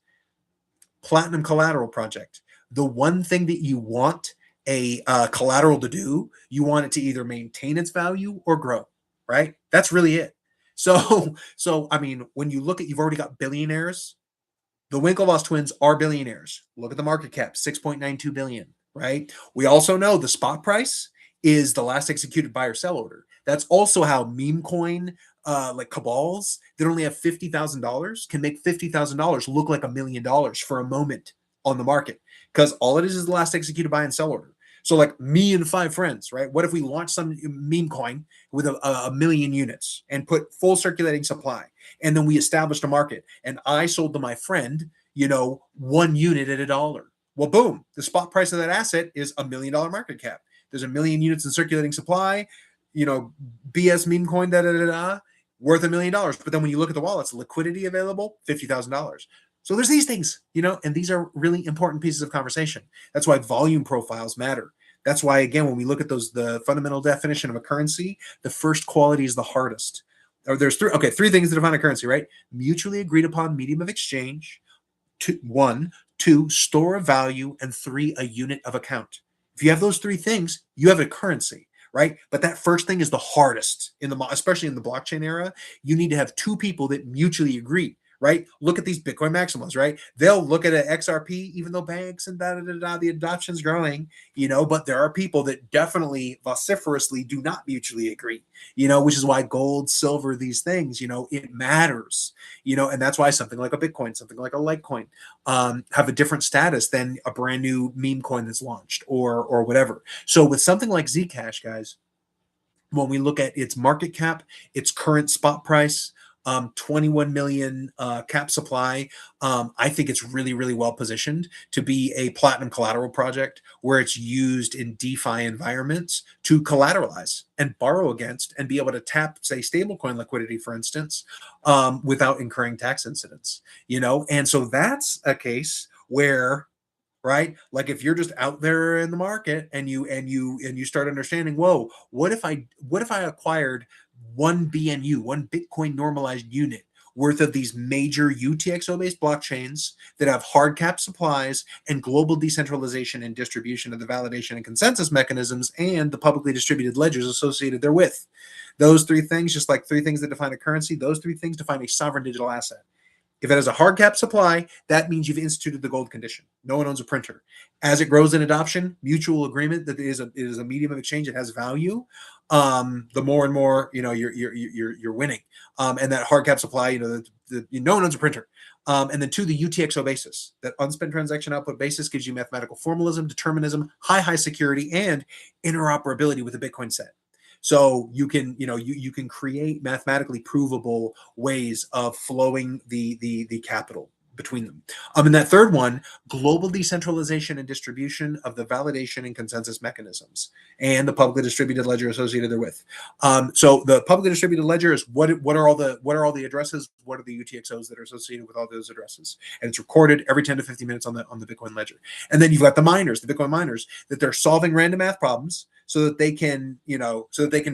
platinum collateral project. The one thing that you want a collateral to do, you want it to either maintain its value or grow. Right. That's really it. So I mean, when you look at, you've already got billionaires. The Winklevoss twins are billionaires. Look at the market cap, 6.92 billion, right? We also know the spot price is the last executed buy or sell order. That's also how meme coin, like cabals that only have $50,000 can make $50,000 look like $1 million for a moment on the market, because all it is the last executed buy and sell order. So like me and 5 friends, right? What if we launch some meme coin with a million units and put full circulating supply, and then we established a market, and I sold to my friend, 1 unit at $1? Well, boom, the spot price of that asset is $1 million market cap. there's a million units in circulating supply, BS meme coin, worth $1 million. But then when you look at the wallets, liquidity available, $50,000. So there's these things, and these are really important pieces of conversation. That's why volume profiles matter. That's why, again, when we look at the fundamental definition of a currency, the first quality is the hardest. Or there's three things that define a currency, right? Mutually agreed upon medium of exchange, two, store of value, and 3, a unit of account. If you have those 3 things, you have a currency, right? But that first thing is the hardest especially in the blockchain era. You need to have 2 people that mutually agree, right? Look at these Bitcoin maximals, right? They'll look at an XRP, even though banks and the adoption's growing, but there are people that definitely vociferously do not mutually agree, which is why gold, silver, these things, it matters, and that's why something like a Bitcoin, something like a Litecoin, have a different status than a brand new meme coin that's launched or whatever. So with something like Zcash, guys, when we look at its market cap, its current spot price, 21 million cap supply, I think it's really, really well positioned to be a platinum collateral project where it's used in DeFi environments to collateralize and borrow against and be able to tap, say, stablecoin liquidity, for instance, without incurring tax incidents. And so that's a case where, right, like if you're just out there in the market and you start understanding, whoa, what if I acquired one BNU, one Bitcoin normalized unit worth of these major UTXO-based blockchains that have hard cap supplies and global decentralization and distribution of the validation and consensus mechanisms and the publicly distributed ledgers associated therewith. Those 3 things, just like 3 things that define a currency, those 3 things define a sovereign digital asset. If it has a hard cap supply, that means you've instituted the gold condition. No one owns a printer. As it grows in adoption, mutual agreement that it is a medium of exchange that has value, the more and more you're winning. And that hard cap supply, no one owns a printer. And then 2, the UTXO basis. That unspent transaction output basis gives you mathematical formalism, determinism, high security, and interoperability with the Bitcoin set. So you can, you can create mathematically provable ways of flowing the capital between them. And that third one, global decentralization and distribution of the validation and consensus mechanisms and the publicly distributed ledger associated therewith. So the publicly distributed ledger is what are all the addresses? What are the UTXOs that are associated with all those addresses? And it's recorded every 10 to 15 minutes on the Bitcoin ledger. And then you've got the miners, the Bitcoin miners, that they're solving random math problems so that they can,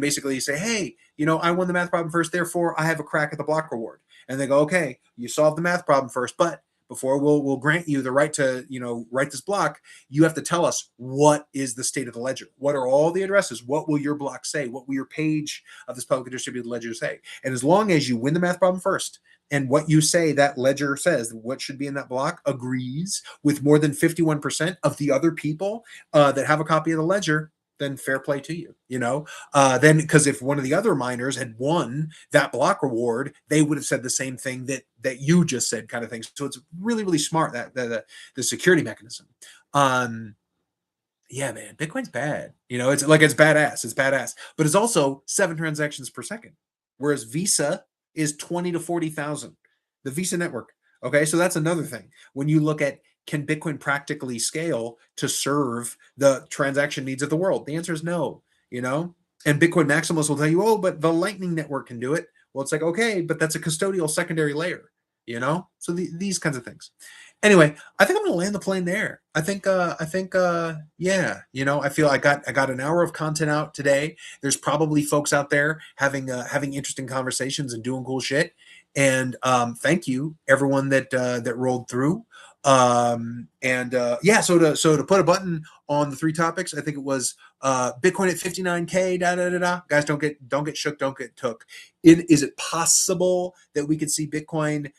basically say, hey, I won the math problem first, therefore I have a crack at the block reward. And they go, okay, you solved the math problem first, but before we'll grant you the right to, write this block, you have to tell us what is the state of the ledger. What are all the addresses? What will your block say? What will your page of this publicly distributed ledger say? And as long as you win the math problem first, and what you say that ledger says, what should be in that block, agrees with more than 51% of the other people that have a copy of the ledger, then fair play to you, then, because if one of the other miners had won that block reward, they would have said the same thing that you just said, kind of thing. So it's really, really smart, that the security mechanism. Yeah, man, Bitcoin's bad. It's badass, but it's also 7 transactions per second, whereas Visa is 20 to 40,000, the Visa network. Okay, so that's another thing. When you look at, can Bitcoin practically scale to serve the transaction needs of the world? The answer is no, and Bitcoin maximalists will tell you, oh, but the Lightning Network can do it. Well, it's like, okay, but that's a custodial secondary layer, so these kinds of things. Anyway, I think I'm going to land the plane there. I feel I got an hour of content out today. There's probably folks out there having interesting conversations and doing cool shit. And thank you everyone that rolled through. So to put a button on the 3 topics, I think it was Bitcoin at 59K, guys, don't get shook, don't get took. Is it possible that we could see Bitcoin,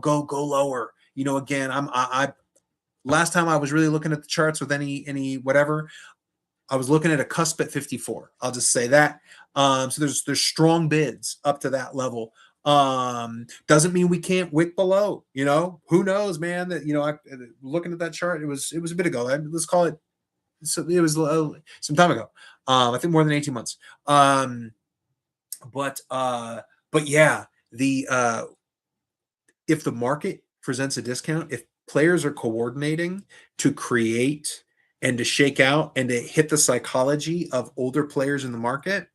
go lower? Again, I last time I was really looking at the charts with any whatever, I was looking at a cusp at 54. I'll just say that. So there's strong bids up to that level. Doesn't mean we can't wick below, who knows, man, that, I looking at that chart, it was a bit ago. Let's call it, so it was some time ago. I think more than 18 months. But yeah, if the market presents a discount, if players are coordinating to create and to shake out and to hit the psychology of older players in the market,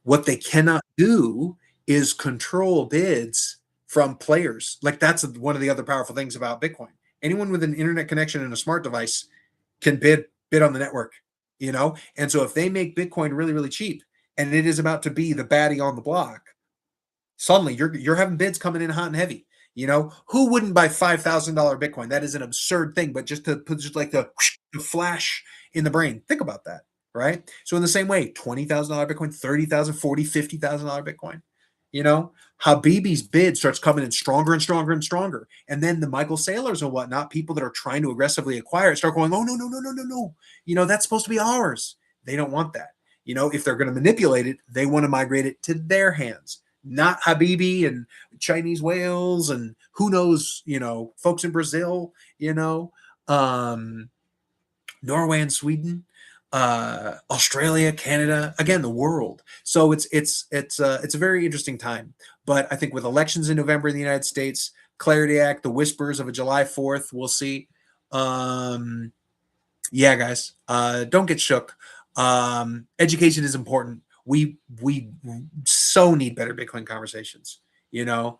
what they cannot do is control bids from players. Like that's one of the other powerful things about Bitcoin. Anyone with an internet connection and a smart device can bid on the network, you know? And so if they make Bitcoin really, really cheap and it is about to be the baddie on the block, suddenly you're having bids coming in hot and heavy. You know, who wouldn't buy $5,000 Bitcoin? That is an absurd thing, but just to put just like the flash in the brain. Think about that, right? So in the same way, $20,000 Bitcoin, 30,000, 40, $50,000 Bitcoin. You know, Habibi's bid starts coming in stronger and stronger and stronger. And then the Michael Saylors and whatnot, people that are trying to aggressively acquire it, start going, oh, no, no, no, no, no, no. You know, that's supposed to be ours. They don't want that. You know, if they're going to manipulate it, they want to migrate it to their hands, not Habibi and Chinese whales and who knows, you know, folks in Brazil, you know, Norway and Sweden, Australia, Canada, again, the world. So it's a very interesting time. But I think with elections in November in the United States, Clarity Act, the whispers of a July 4th, we'll see. Yeah, guys, don't get shook. Education is important. We so need better Bitcoin conversations, you know,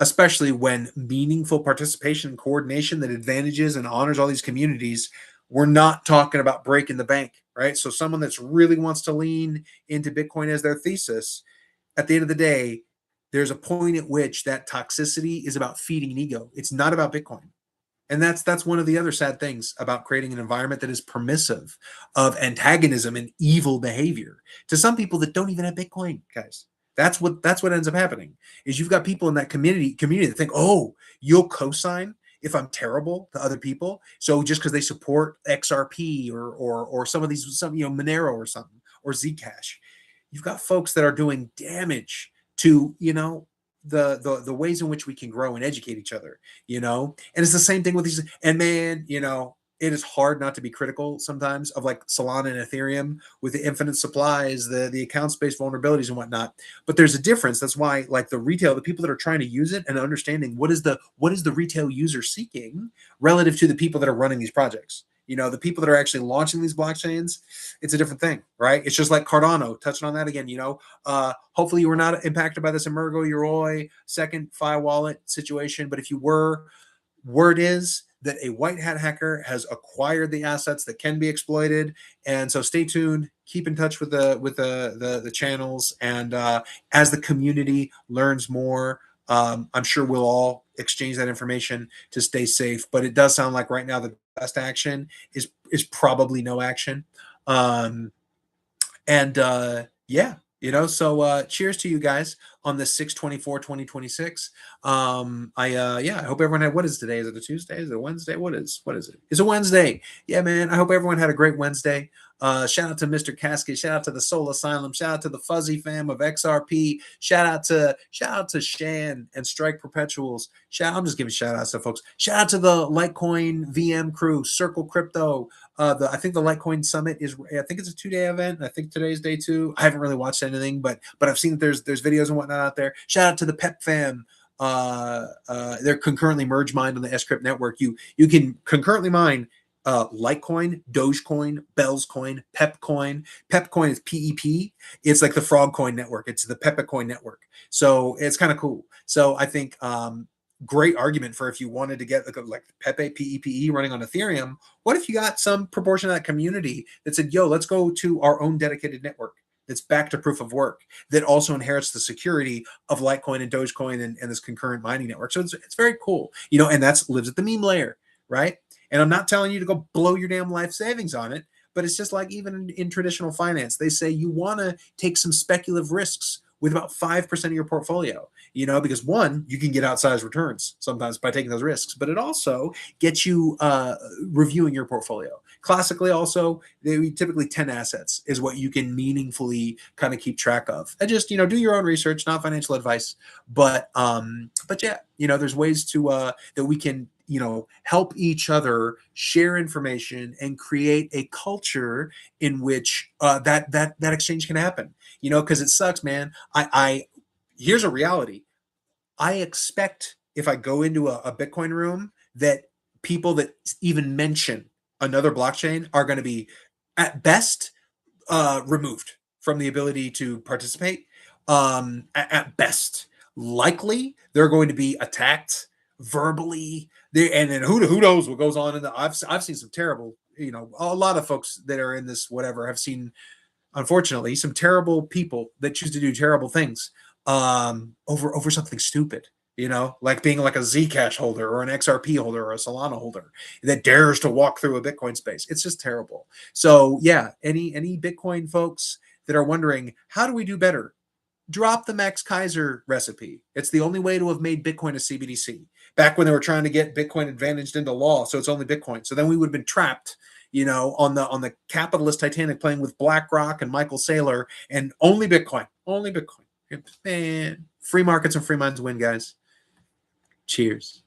especially when meaningful participation and coordination that advantages and honors all these communities. We're not talking about breaking the bank, right? So someone that's really wants to lean into Bitcoin as their thesis, at the end of the day, there's a point at which that toxicity is about feeding an ego. It's not about Bitcoin. And that's one of the other sad things about creating an environment that is permissive of antagonism and evil behavior to some people that don't even have Bitcoin, guys. That's what ends up happening is you've got people in that community that think, oh, you'll co-sign if I'm terrible to other people. So just because they support XRP or some of these Monero or something or Zcash, you've got folks that are doing damage to the ways in which we can grow and educate each other, and it's the same thing with these. And man, it is hard not to be critical sometimes of like Solana and Ethereum with the infinite supplies, the account-based vulnerabilities and whatnot. But there's a difference. That's why like the people that are trying to use it and understanding what is the retail user seeking relative to the people that are running these projects. The people that are actually launching these blockchains, it's a different thing, right? It's just like Cardano, touching on that again, hopefully you were not impacted by this Emurgo, Yoroi, SecondFi wallet situation. But if you were, word is that a white hat hacker has acquired the assets that can be exploited. And so stay tuned, keep in touch with the channels. And as the community learns more, I'm sure we'll all exchange that information to stay safe. But it does sound like right now the best action is probably no action. Yeah, so cheers to you guys on the 6/24/2026. I hope everyone had, what is today? Is it a Tuesday? Is it a Wednesday? What is it? It's a Wednesday. Yeah, man. I hope everyone had a great Wednesday. Shout out to Mr. Casket. Shout out to the Soul Asylum. Shout out to the Fuzzy fam of XRP. Shout out to Shan and Strike Perpetuals. I'm just giving shout outs to folks. Shout out to the Litecoin VM crew, Circle Crypto. I think the Litecoin Summit I think it's a 2-day event. I think today's day 2. I haven't really watched anything, but I've seen that there's videos and whatnot out there. Shout out to the Pep fam. They're concurrently merge mined on the Scrypt network. You can concurrently mine Litecoin, Dogecoin, Bell's Coin, Pepcoin. Pepcoin is PEP. It's like the Frogcoin network. It's the Pepecoin network. So it's kind of cool. So I think great argument for if you wanted to get like Pepe PEPE running on Ethereum. What if you got some proportion of that community that said, yo, let's go to our own dedicated network that's back to proof of work that also inherits the security of Litecoin and Dogecoin and this concurrent mining network. So it's very cool, and that's lives at the meme layer, right? And I'm not telling you to go blow your damn life savings on it, but it's just like even in traditional finance, they say you want to take some speculative risks with about 5% of your portfolio, because one, you can get outsized returns sometimes by taking those risks, but it also gets you reviewing your portfolio. Classically, also, typically 10 assets is what you can meaningfully kind of keep track of. And just, do your own research, not financial advice, but yeah, there's ways to that we can help each other share information and create a culture in which that exchange can happen. Because it sucks, man. I here's a reality. I expect if I go into a Bitcoin room that people that even mention another blockchain are going to be at best removed from the ability to participate. At best, likely they're going to be attacked verbally. And then who knows what goes on in the. I've seen some terrible. A lot of folks that are in this whatever have seen, unfortunately, some terrible people that choose to do terrible things over something stupid. Like being like a Zcash holder or an XRP holder or a Solana holder that dares to walk through a Bitcoin space. It's just terrible. So yeah, any Bitcoin folks that are wondering, how do we do better? Drop the Max Kaiser recipe. It's the only way to have made Bitcoin a CBDC. Back when they were trying to get Bitcoin advantaged into law, so it's only Bitcoin. So then we would have been trapped, on the capitalist Titanic playing with BlackRock and Michael Saylor, and only Bitcoin. Man, free markets and free minds win, guys. Cheers.